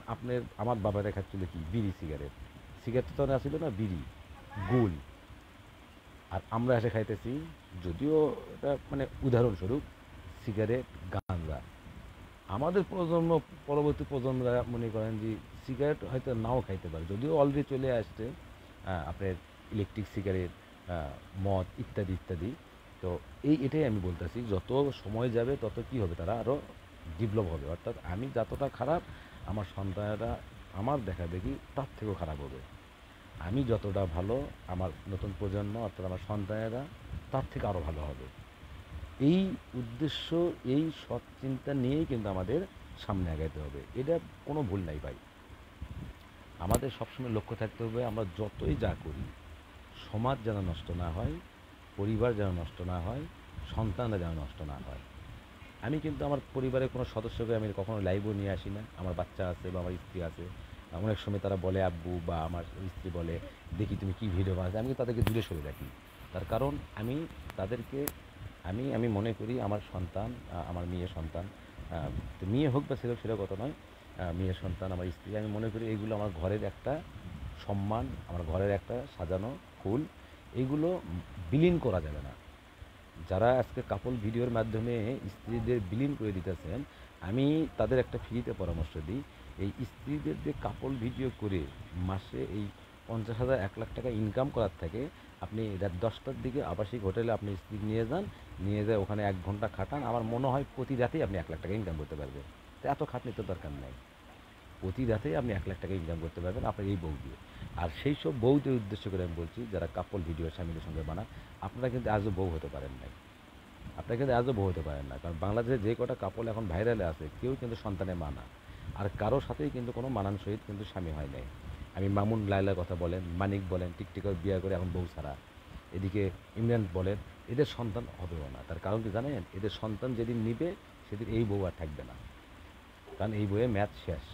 Speaker 1: আমার বাবা দেখাচ্ছিল কি, বিড়ি সিগারেট, সিগারেট তো আসছিল না, বিড়ি, গুল, আর আমরা এসে খাইতেছি, যদিও এটা মানে উদাহরণস্বরূপ, সিগারেট, গাঁজা। আমাদের প্রজন্ম, পরবর্তী প্রজন্মরা মনে করেন যে সিগারেট হয়তো নাও খাইতে পারে, যদিও অলরেডি চলে আসছে আপনার ইলেকট্রিক সিগারেট, মদ ইত্যাদি ইত্যাদি। তো এটাই আমি বলতেছি, যত সময় যাবে তত কী হবে, তারা আরও ডেভেলপ হবে। অর্থাৎ আমি যতটা খারাপ, আমার সন্তানেরা আমার দেখা দেখি তার থেকেও খারাপ হবে। আমি যতটা ভালো, আমার নতুন প্রজন্ম অর্থাৎ আমার সন্তানেরা তার থেকে আরও ভালো হবে। এই উদ্দেশ্য, এই সৎ চিন্তা নিয়েই কিন্তু আমাদের সামনে আগাইতে হবে, এটা কোনো ভুল নাই ভাই। আমাদের সবসময় লক্ষ্য থাকতে হবে, আমরা যতই যা করি, সমাজ যেন নষ্ট না হয়, পরিবার যেন নষ্ট না হয়, সন্তানরা যেন নষ্ট না হয়। আমি কিন্তু আমার পরিবারের কোনো সদস্যকে আমি কখনো লাইভও নিয়ে আসি না। আমার বাচ্চা আছে বা আমার স্ত্রী আছে, অনেক সময় তারা বলে আব্বু, বা আমার স্ত্রী বলে দেখি তুমি কী ভিডিও বানাচ্ছ, আমি কিন্তু তাদেরকে দূরে সরে রাখি। তার কারণ আমি তাদেরকে, আমি মনে করি আমার সন্তান, আমার মেয়ে সন্তান, তো মেয়ে হোক বা ছেলে হোক সেটা কথা নয়, মেয়ের সন্তান, আমার স্ত্রী, আমি মনে করি এইগুলো আমার ঘরের একটা সম্মান, আমার ঘরের একটা সাজানো ফুল, এইগুলো বিলীন করা যাবে না। যারা আজকে কাপল ভিডিওর মাধ্যমে স্ত্রীদের বিলীন করে দিতেছেন, আমি তাদের একটা ফ্রিতে পরামর্শ দিই, এই স্ত্রীদের যে কাপল ভিডিও করে মাসে এই 50,000 1 লাখ টাকা ইনকাম করার থেকে, আপনি রাত 10টার দিকে আবাসিক হোটেলে আপনি স্ত্রী নিয়ে যান, নিয়ে যায় ওখানে 1 ঘন্টা খাটান, আমার মনে হয় প্রতি রাতেই আপনি 1 লাখ টাকা ইনকাম করতে পারবেন। তো এত খাটনি তো দরকার নেই, প্রতি রাতেই আপনি 1 লাখ টাকা ইনকাম করতে পারবেন আপনার এই বউ দিয়ে। আর সেই সব বউদের উদ্দেশ্য করে আমি বলছি, যারা কাপল ভিডিও স্বামীদের সঙ্গে বানান, আপনারা কিন্তু আজও বউ হতে পারেন নাই, আপনারা কিন্তু আজও বউ হতে পারেন না। কারণ বাংলাদেশে যে কটা কাপল এখন ভাইরালে আছে, কেউ কিন্তু সন্তানের মা না, আর কারোর সাথেই কিন্তু কোনো মানানসহিত কিন্তু স্বামী হয় নাই। আমি মামুন লায়লার কথা বলেন, মানিক বলেন, টিকটিকার বিয়ে করে এখন বউ ছাড়া, এদিকে ইমরান বলেন, এদের সন্তান হবেও না। তার কারণ কি জানেন, এদের সন্তান যেদিন নিবে সেদিন এই বউ আর থাকবে না, কারণ এই বইয়ের ম্যাথ শেষ,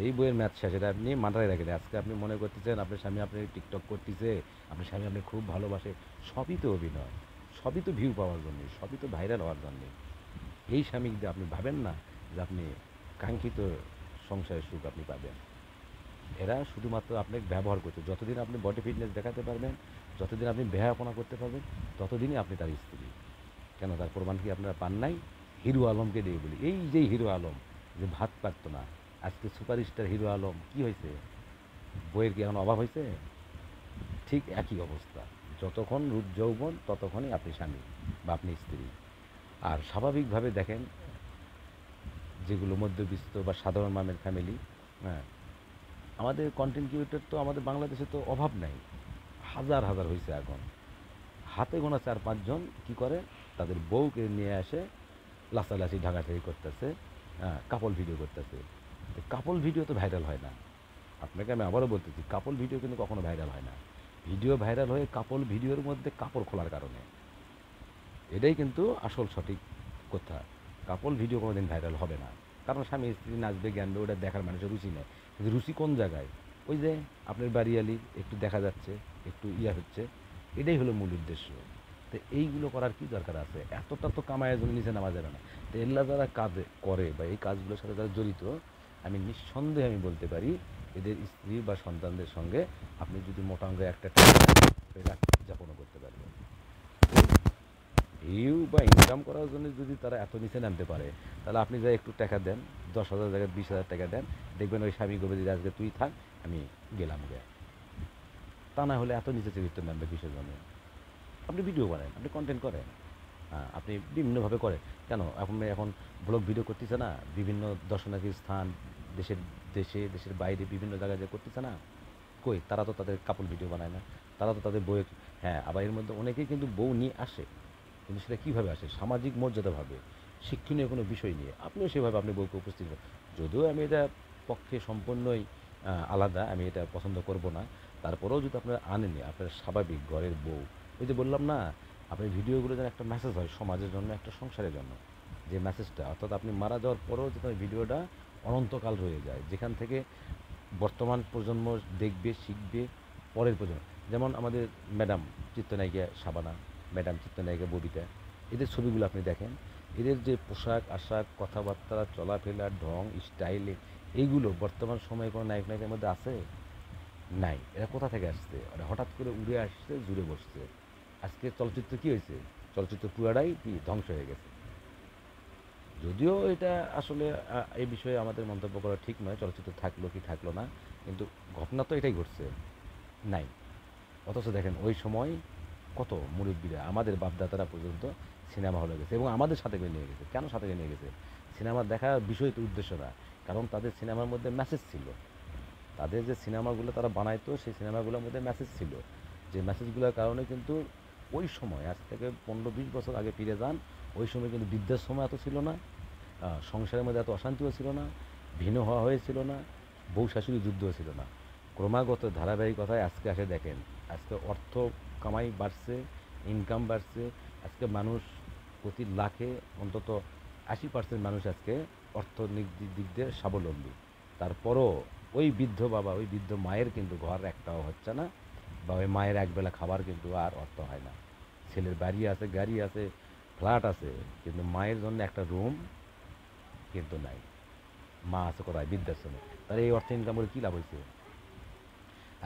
Speaker 1: এই বইয়ের ম্যাথ শেষ, এটা আপনি মাথায় রাখেন। আজকে আপনি মনে করতেছেন আপনার স্বামী আপনি টিকটক করতেছে, আপনার স্বামী আপনি খুব ভালোবাসে, সবই তো অভিনয়, সবই তো ভিউ পাওয়ার জন্যে, সবই তো ভাইরাল হওয়ার জন্যে। এই স্বামী যদি আপনি ভাবেন না যে আপনি কাঙ্ক্ষিত সংসারের সুখ আপনি পাবেন, এরা শুধুমাত্র আপনাকে ব্যবহার করছে। যতদিন আপনি বডি ফিটনেস দেখাতে পারবেন, যতদিন আপনি বেহায়াপনা করতে পারবেন, ততদিনই আপনি তার স্ত্রী। কেন, তার প্রমাণ কি আপনারা পান নাই? হিরো আলমকে দিয়ে বলি, এই যে হিরো আলম যে ভাত পারত না, আজকে সুপারস্টার হিরো আলম কি হয়েছে? বইয়ের কি এখন অভাব হয়েছে? ঠিক একই অবস্থা, যতক্ষণ রূপ যৌবন ততক্ষণই আপনি স্বামী বা আপনি স্ত্রী। আর স্বাভাবিকভাবে দেখেন, যেগুলো মধ্যবিত্ত বা সাধারণ মানের ফ্যামিলি, হ্যাঁ, আমাদের কন্টেন্ট ক্রিয়েটর তো আমাদের বাংলাদেশে তো অভাব নাই, হাজার হাজার হয়েছে এখন। হাতে গোনা 4-5 জন কী করে, তাদের বউকে নিয়ে আসে লাচালাচি ঢাকাঢাকি করতেছে, কাপল ভিডিও করতেছে। তো কাপল ভিডিও তো ভাইরাল হয় না। আপনাকে আমি আবারও বলতেছি, কাপল ভিডিও কিন্তু কখনো ভাইরাল হয় না। ভিডিও ভাইরাল হয়ে কাপল ভিডিওর মধ্যে কাপড় খোলার কারণে, এটাই কিন্তু আসল সঠিক কথা। কাপল ভিডিও কোনোদিন ভাইরাল হবে না, কারণ স্বামী স্ত্রী নাচবে গানবে, ওটা দেখার মানুষের রুচি নেই। কিন্তু রুচি কোন জায়গায়? ওই যে আপনার বাড়িয়ালি একটু দেখা যাচ্ছে, একটু হচ্ছে, এটাই হলো মূল উদ্দেশ্য। তো এইগুলো করার কি দরকার আছে? এতটা তো কামায়ের জন্য নিচে নামা যাবে না। তো এগুলা যারা কাজ করে বা এই কাজগুলোর সাথে যারা জড়িত, আমি নিঃসন্দেহে আমি বলতে পারি এদের স্ত্রী বা সন্তানদের সঙ্গে আপনি যদি মোটা অঙ্কের একটা টাকা রাত যাপনও করতে পারবেন। ভিউ বা ইনকাম করার জন্য যদি তারা এত নিচে নামতে পারে, তাহলে আপনি যা একটু টাকা দেন, 10,000 জায়গায় 20,000 টাকা দেন, দেখবেন ওই স্বামী করবে যে আজকে তুই থাক, আমি গেলাম গে। তা না হলে এত নিচে চরিত্র নামবে কিসের জন্য? আপনি ভিডিও করেন, আপনি কন্টেন্ট করেন, হ্যাঁ, আপনি বিভিন্নভাবে করেন। কেন এখন ব্লগ ভিডিও করতেছে না? বিভিন্ন দর্শনার্থী স্থান, দেশের দেশের বাইরে বিভিন্ন জায়গায় যে করতেছে না? কই, তারা তো তাদের কাপল ভিডিও বানায় না, তারা তো তাদের বউয়ের, হ্যাঁ, আবার এর মধ্যে অনেকেই কিন্তু বউ নিয়ে আসে, কিন্তু সেটা কীভাবে আসে? সামাজিক মর্যাদাভাবে, শিক্ষণীয় কোনো বিষয় নিয়ে আপনিও সেভাবে আপনি বউকে উপস্থিত করেন। যদিও আমি এটা পক্ষে সম্পূর্ণই আলাদা, আমি এটা পছন্দ করব না। তারপরেও যদি আপনারা আনেনি, আপনার স্বাভাবিক ঘরের বউ, ওই যে বললাম না, আপনার ভিডিওগুলো যেন একটা মেসেজ হয় সমাজের জন্য, একটা সংসারের জন্য, যে মেসেজটা, অর্থাৎ আপনি মারা যাওয়ার পরেও যাতে ওই ভিডিওটা অনন্তকাল রয়ে যায়, যেখান থেকে বর্তমান প্রজন্ম দেখবে, শিখবে, পরের প্রজন্ম। যেমন আমাদের ম্যাডাম চিত্রনায়িকা শাবানা, ম্যাডাম চিত্রনায়িকা ববিতা, এদের ছবিগুলো আপনি দেখেন, এদের যে পোশাক আশাক, কথাবার্তা, চলাফেরা, ঢং, স্টাইলে, এইগুলো বর্তমান সময়ে কোনো নায়ক নায়িকার মধ্যে আছে? নাই। এরা কোথা থেকে আসছে? ওরা হঠাৎ করে উড়ে আসছে, জুড়ে বসছে। আজকে চলচ্চিত্র কী হয়েছে? চলচ্চিত্র পুরাটাই কি ধ্বংস হয়ে গেছে। যদিও এটা আসলে এই বিষয়ে আমাদের মন্তব্য করা ঠিক নয়, চলচ্চিত্র থাকলো কি থাকলো না, কিন্তু ঘটনা তো এটাই ঘটছে। নাই। অথচ দেখেন ওই সময় কত মুরব্বীরা, আমাদের বাপদাদারা পর্যন্ত সিনেমা হলে গেছে এবং আমাদের সাথে করে নিয়ে গেছে। কেন সাথে করে নিয়ে গেছে? সিনেমা দেখার বিষয় তো উদ্দেশ্য না, কারণ তাদের সিনেমার মধ্যে মেসেজ ছিল। তাদের যে সিনেমাগুলো তারা বানাইতো, সেই সিনেমাগুলোর মধ্যে মেসেজ ছিল, যে মেসেজগুলোর কারণে কিন্তু ওই সময়, আজ থেকে 15-20 বছর আগে ফিরে যান, ওই সময় কিন্তু বৃদ্ধাশ্রম এত ছিল না, সংসারের মধ্যে এত অশান্তিও ছিল না, ভিন্ন হওয়া হয়েছিল না, বউ শাশুড়ি যুদ্ধও ছিল না। ক্রমাগত ধারাবাহিকতায় আজকে আসে দেখেন, আজকে অর্থ কামাই বাড়ছে, ইনকাম বাড়ছে। আজকে মানুষ প্রতি লাখে অন্তত 80% মানুষ আজকে অর্থনৈতিক দিক দিয়ে স্বাবলম্বী। তারপরও ওই বৃদ্ধ বাবা, ওই বৃদ্ধ মায়ের কিন্তু ঘর একটাও হচ্ছে না, বা ওই মায়ের একবেলা খাবার কিন্তু আর অর্থ হয় না। ছেলের বাড়ি আছে, গাড়ি আছে, ফ্ল্যাট আছে, কিন্তু মায়ের জন্য একটা রুম কিন্তু নাই। মা আছে কোথায়? বৃদ্ধাশ্রমে। তাহলে এই অর্থ ইনকাম করে কী লাভ হয়েছে?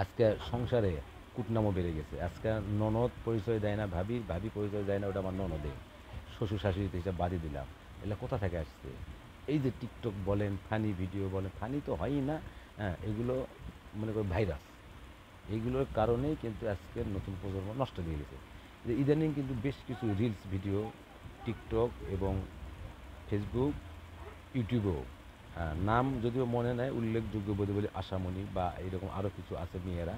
Speaker 1: আজকে সংসারে কুটনামও বেড়ে গেছে। আজকে ননদ পরিচয় দেয় না ভাবি, ভাবি পরিচয় দেয় না ওটা আমার ননদে, শ্বশুর শাশুড়িতে হিসাব বাদই দিলাম। এগুলো কোথা থেকে আসছে? এই যে টিকটক বলেন, ফানি ভিডিও বলেন, ফানি তো হয়ই না, হ্যাঁ, এগুলো মনে করি ভাইরাস। এইগুলোর কারণেই কিন্তু আজকের নতুন প্রজন্ম নষ্ট হয়ে গেছে। যে ইদানিং কিন্তু বেশ কিছু রিলস ভিডিও টিকটক এবং ফেসবুক, ইউটিউবেও, নাম যদিও মনে নাই, উল্লেখযোগ্য বলতে বলি আশামণি বা এরকম আরও কিছু আছে মেয়েরা,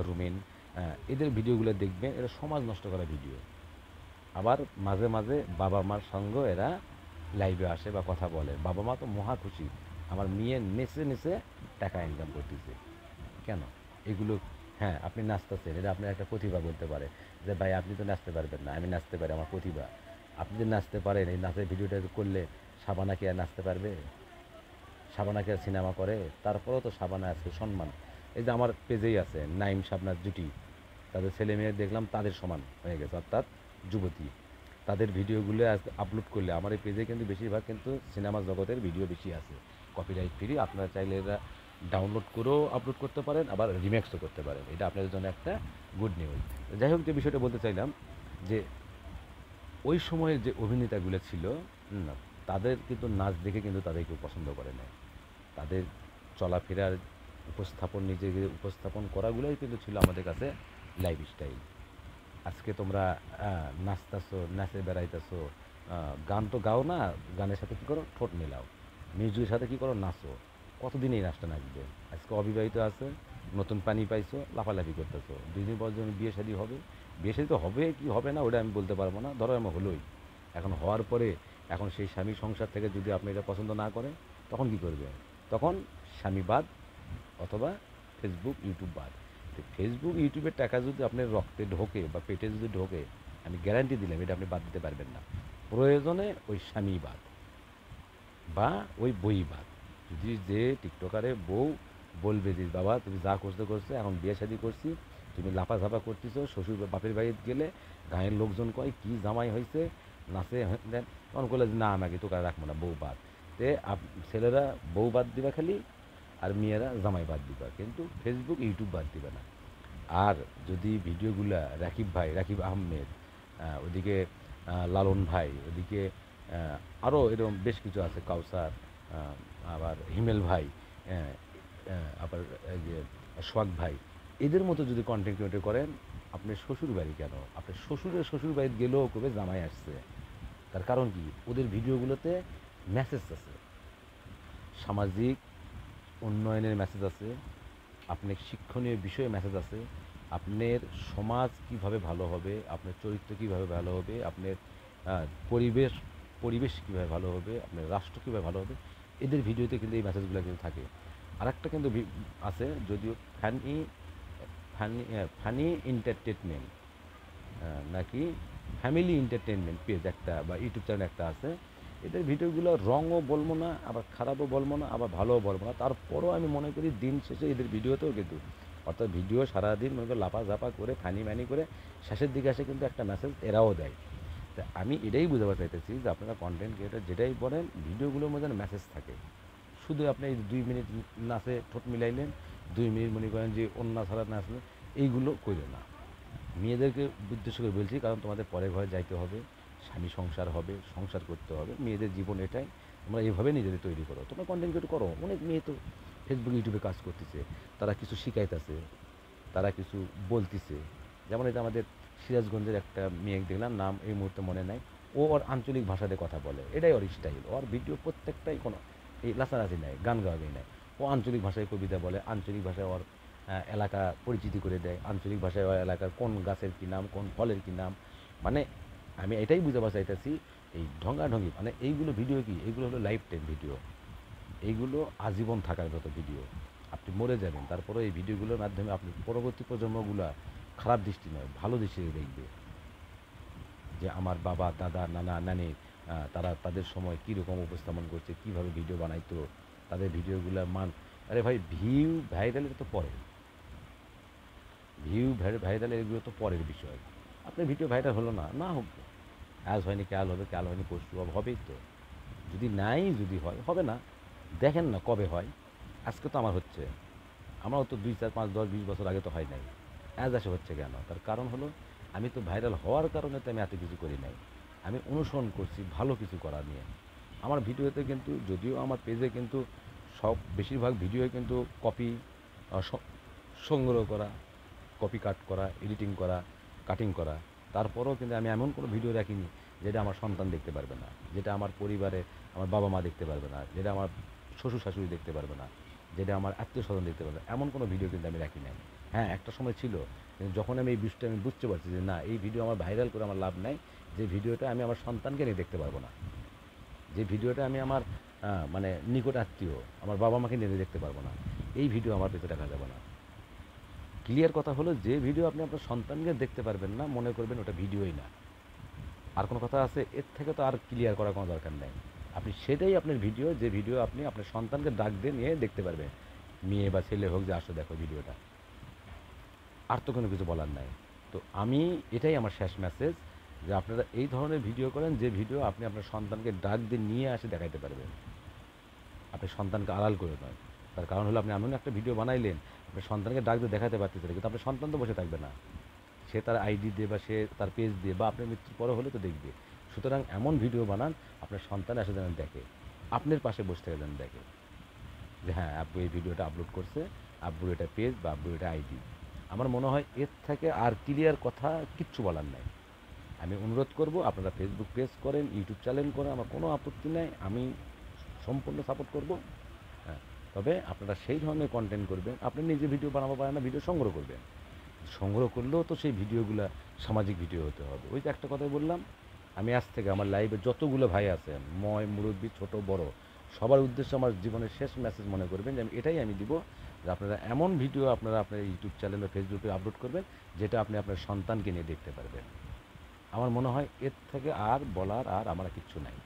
Speaker 1: রুমেন, এদের ভিডিওগুলো দেখবেন, এরা সমাজ নষ্ট করা ভিডিও। আবার মাঝে মাঝে বাবা মার সঙ্গে এরা লাইভে আসে বা কথা বলে, বাবা মা তো মহা খুশি, আমার মেয়ে নেচে নেচে টাকা ইনকাম করতেছে। কেন এগুলো? হ্যাঁ, আপনি নাচতেছেন, এটা আপনার একটা প্রতিভা বলতে পারে, যে ভাই আপনি তো নাচতে পারবেন না, আমি নাচতে পারি, আমার প্রতিভা। আপনি যদি নাচতে পারেন, এই নাচের ভিডিওটা করলে শাবানা কি আর নাচতে পারবে? শাবানা কি আর সিনেমা করে? তারপরেও তো শাবানা আজকে সম্মান। এই যে আমার পেজেই আছে নাইম শাবনার জুটি, তাদের ছেলে মেয়ে দেখলাম তাদের সমান হয়ে গেছে, অর্থাৎ যুবতী। তাদের ভিডিওগুলো আজ আপলোড করলে আমার এই পেজে কিন্তু বেশিরভাগ কিন্তু সিনেমা জগতের ভিডিও বেশি আছে, কপিরাইট ফ্রি। আপনারা চাইলে এরা ডাউনলোড করেও আপলোড করতে পারেন, আবার রিমেক্সও করতে পারেন। এটা আপনাদের জন্য একটা গুড নিউজ। যাই হোক, যে বিষয়টা বলতে চাইলাম, যে ওই সময়ের যে অভিনেতাগুলো ছিল, না, তাদের কিন্তু নাচ দেখে কিন্তু তাদের কেউ পছন্দ করে না। তাদের চলাফেরার উপস্থাপন, নিজেকে উপস্থাপন করাগুলোই কিন্তু ছিল আমাদের কাছে লাইফস্টাইল। আজকে তোমরা নাচতেছো, নাচে বেড়াইতেছো, গান তো গাও না, গানের সাথে কী করো? ঠোঁট মেলাও। মিউজিকের সাথে কী করো? নাচো। কতদিন এই নাচটা নাচবে? আজকে অবিবাহিত আছে, নতুন পানি পাইছো, লাফালাফি করতেছো, 2 দিন পর যখন বিয়ে শাদী হবে, বিয়ে শাদী তো হবে কি হবে না ওটা আমি বলতে পারবো না, ধরো আমার হলোই। এখন হওয়ার পরে, এখন সেই স্বামী সংসার থেকে যদি আপনি এটা পছন্দ না করেন, তখন কী করবে? তখন স্বামী বাদ, অথবা ফেসবুক ইউটিউব বাদ। তো ফেসবুক ইউটিউবের টাকা যদি আপনার রক্তে ঢোকে বা পেটে যদি ঢোকে, আমি গ্যারান্টি দিলাম এটা আপনি বাদ দিতে পারবেন না। প্রয়োজনে ওই স্বামী বাদ বা ওই বই বাদ। যদি যে টিকটকারে বউ বলবে যে বাবা তুমি যা করতে করছো, এখন বিয়ে শাদী করছি, তুমি লাফাঝাপা করতেছো, শ্বশুর বাপের বাড়িতে গেলে গাঁয়ের লোকজন কয় কী জামাই হয়েছে, নাচে দেন, তখন করলে যে না আমাকে তো কার রাখবো না, বউ বাদ। ছেলেরা বউ বাদ দিবা খালি, আর মেয়েরা জামাই বাদ দিবা, কিন্তু ফেসবুক ইউটিউব বাদ দিবে না। আর যদি ভিডিওগুলা রাকিব আহমেদ, ওদিকে লালন ভাই, ওদিকে আরও এরকম বেশ কিছু আছে, কাউসার, আবার হিমেল ভাই, আবার এই যে সোহাগ ভাই, এদের মতো যদি কন্টেন্ট ক্রিয়েটর করেন, আপনি শ্বশুর বাড়ি কেন, আপনার শ্বশুর বাড়ি গেলেও কবে জামাই আসছে। তার কারণ কি, ওদের ভিডিওগুলোতে মেসেজ আছে, সামাজিক উন্নয়নের মেসেজ আছে, আপনার শিক্ষণীয় বিষয়ে মেসেজ আছে, আপনার সমাজ কিভাবে ভালো হবে, আপনার চরিত্র কিভাবে ভালো হবে, আপনার পরিবেশ পরিবেশ কীভাবে ভালো হবে, আপনার রাষ্ট্র কীভাবে ভালো হবে, এদের ভিডিওতে কিন্তু এই মেসেজগুলো কিন্তু থাকে। আরেকটা কিন্তু আছে, যদিও ফানি ফানি ফানি এন্টারটেনমেন্ট নাকি ফ্যামিলি এন্টারটেনমেন্ট পেজ একটা বা ইউটিউব চ্যানেল একটা আছে। এদের ভিডিওগুলো রঙও বলবো না, আবার খারাপও বলবো না, আবার ভালোও বলবো না। তারপরও আমি মনে করি দিন শেষে এদের ভিডিওতেও কিন্তু, অর্থাৎ ভিডিও সারাদিন মনে করি লাফাঝাপা করে ফানি ম্যানি করে শেষের দিকে আসে কিন্তু একটা মেসেজ এরাও দেয়। তা আমি এটাই বোঝাতে চাইতেছি যে আপনারা কন্টেন্ট ক্রিয়েটর যেটাই বলেন, ভিডিওগুলোর মধ্যে মেসেজ থাকে। শুধু আপনি এই 2 মিনিট নাচে ঠোঁট মিলাইলেন, 2 মিনিট মনে করেন যে অন্য ছাড়া নাচলেন, এইগুলো কইল না। মেয়েদেরকে উদ্দেশ্য করে বলছি, কারণ তোমাদের পরের ঘরে যাইতে হবে, স্বামী সংসার হবে, সংসার করতে হবে, মেয়েদের জীবন এটাই। তোমরা এইভাবে নিজেদের তৈরি করো, তোমরা কন্টেন্ট ক্রিয়েট করো। অনেক মেয়ে তো ফেসবুক ইউটিউবে কাজ করতেছে, তারা কিছু শিখাইতেছে, তারা কিছু বলতেছে। যেমন এই যে আমাদের সিরাজগঞ্জের একটা মেয়ে দেখলাম, নাম এই মুহূর্তে মনে নাই, ও ওর আঞ্চলিক ভাষাতে কথা বলে, এটাই ওর স্টাইল। ওর ভিডিও প্রত্যেকটাই কোনো এই লাচারাচি নাই, গান গাওয়াবি নাই, ও আঞ্চলিক ভাষায় কবিতা বলে, আঞ্চলিক ভাষায় ওর এলাকা পরিচিতি করে দেয়, আঞ্চলিক ভাষায় ওর এলাকার কোন গাছের কী নাম, কোন ফলের কী নাম। মানে আমি এটাই বুঝাতে চাইতেছি, এই ঢঙ্গাঢঙ্গি মানে এইগুলো ভিডিও কি, এইগুলো হলো লাইফ টাইম ভিডিও, এইগুলো আজীবন থাকার মতো ভিডিও। আপনি মরে যাবেন, তারপরে এই ভিডিওগুলোর মাধ্যমে আপনি পরবর্তী প্রজন্মগুলো খারাপ দৃষ্টি নয়, ভালো দৃষ্টিতে দেখবে যে আমার বাবা দাদা নানা নানি তারা তাদের সময় কীরকম উপস্থাপন করছে, কীভাবে ভিডিও বানাইতো, তাদের ভিডিওগুলোর মান। আরে ভাই, ভিউ ভাইরালের তো পরে, ভাইরাল এগুলো তো পরের বিষয়। আপনার ভিডিও ভাইরাল হলো না, না হোক, আজ হয়নি কাল হবে, কাল হয়নি পরশু হবে, হবেই তো। যদি হয় হবে না, দেখেন না কবে হয়। আজকে তো আমার হচ্ছে, আমারও তো 2 4 5 10 20 বছর আগে তো হয় নাই, আজ আসে হচ্ছে কেন? তার কারণ হলো, আমি তো ভাইরাল হওয়ার কারণে তো আমি এত কিছু করি নাই, আমি অনুসরণ করছি ভালো কিছু করা নিয়ে। আমার ভিডিওতে কিন্তু, যদিও আমার পেজে কিন্তু সব বেশিরভাগ ভিডিও কিন্তু কপি সংগ্রহ করা, কপি কাট করা, এডিটিং করা, কাটিং করা, তারপরেও কিন্তু আমি এমন কোনো ভিডিও রাখিনি যেটা আমার সন্তান দেখতে পারবে না, যেটা আমার পরিবারে আমার বাবা মা দেখতে পারবে না, যেটা আমার শ্বশুর শাশুড়ি দেখতে পারবে না, যেটা আমার আত্মীয় স্বজন দেখতে পারবে না, এমন কোনো ভিডিও কিন্তু আমি রাখি নাই। হ্যাঁ, একটা সময় ছিল, কিন্তু যখন আমি এই বিষয়টা আমি বুঝতে পারছি যে না, এই ভিডিও আমার ভাইরাল করে আমার লাভ নাই, যে ভিডিওটা আমি আমার সন্তানকে নিয়ে দেখতে পারবো না, যে ভিডিওটা আমি আমার মানে নিকট আত্মীয় আমার বাবা মাকে নিয়ে দেখতে পারবো না, এই ভিডিও আমার পেছনে দেখা যাবে না। ক্লিয়ার কথা হলো, যে ভিডিও আপনি আপনার সন্তানকে দেখতে পারবেন না, মনে করবেন ওটা ভিডিওই না। আর কোনো কথা আছে এর থেকে? তো আর ক্লিয়ার করার কোনো দরকার নেই। আপনি সেটাই আপনার ভিডিও, যে ভিডিও আপনি আপনার সন্তানকে ডাক দিয়ে নিয়ে দেখতে পারবেন, মেয়ে বা ছেলে হোক, যে আসো দেখো ভিডিওটা। আর তো কোনো কিছু বলার নাই। তো আমি এটাই আমার শেষ মেসেজ, যে আপনারা এই ধরনের ভিডিও করেন, যে ভিডিও আপনি আপনার সন্তানকে ডাক দিয়ে নিয়ে আসে দেখাইতে পারবেন, আপনি সন্তানকে আড়াল করে নয়। তার কারণ হলো, আপনি এমন একটা ভিডিও বানাইলেন, আপনার সন্তানকে ডাক দিয়ে দেখাতে পারতেছেন, কিন্তু আপনার সন্তান তো বসে থাকবে না, সে তার আইডি দিয়ে বা সে তার পেজ দিয়ে বা আপনার মৃত্যুর পরে হলে তো দেখবে। সুতরাং এমন ভিডিও বানান, আপনার সন্তান এসে যেন দেখে, আপনার পাশে বসে থেকে যেন দেখে যে হ্যাঁ, আব্বু এই ভিডিওটা আপলোড করছে, আব্বুর এটা পেজ বা আব্বুর এটা আইডি। আমার মনে হয় এর থেকে আর ক্লিয়ার কথা কিচ্ছু বলার নাই। আমি অনুরোধ করব, আপনারা ফেসবুক পেজ করেন, ইউটিউব চ্যানেল করেন, আমার কোনো আপত্তি নেই, আমি সম্পূর্ণ সাপোর্ট করব। হ্যাঁ, তবে আপনারা সেই ধরনের কন্টেন্ট করবেন। আপনি নিজে ভিডিও বানাবো পারেন না, ভিডিও সংগ্রহ করবেন, সংগ্রহ করলেও তো সেই ভিডিওগুলো সামাজিক ভিডিও হতে হবে। ওই যে একটা কথাই বললাম, আমি আজ থেকে আমার লাইভে যতগুলো ভাই আছেন, মুরব্বী ছোট বড়, সবার উদ্দেশ্যে আমার জীবনের শেষ মেসেজ মনে করবেন যে আমি দিব, যে আপনারা এমন ভিডিও আপনারা আপনার ইউটিউব চ্যানেল বা ফেসবুকে আপলোড করবেন, যেটা আপনি আপনার সন্তানকে নিয়ে দেখতে পারবেন। আমার মনে হয় এর থেকে আর বলার আর আমার কিচ্ছু নাই।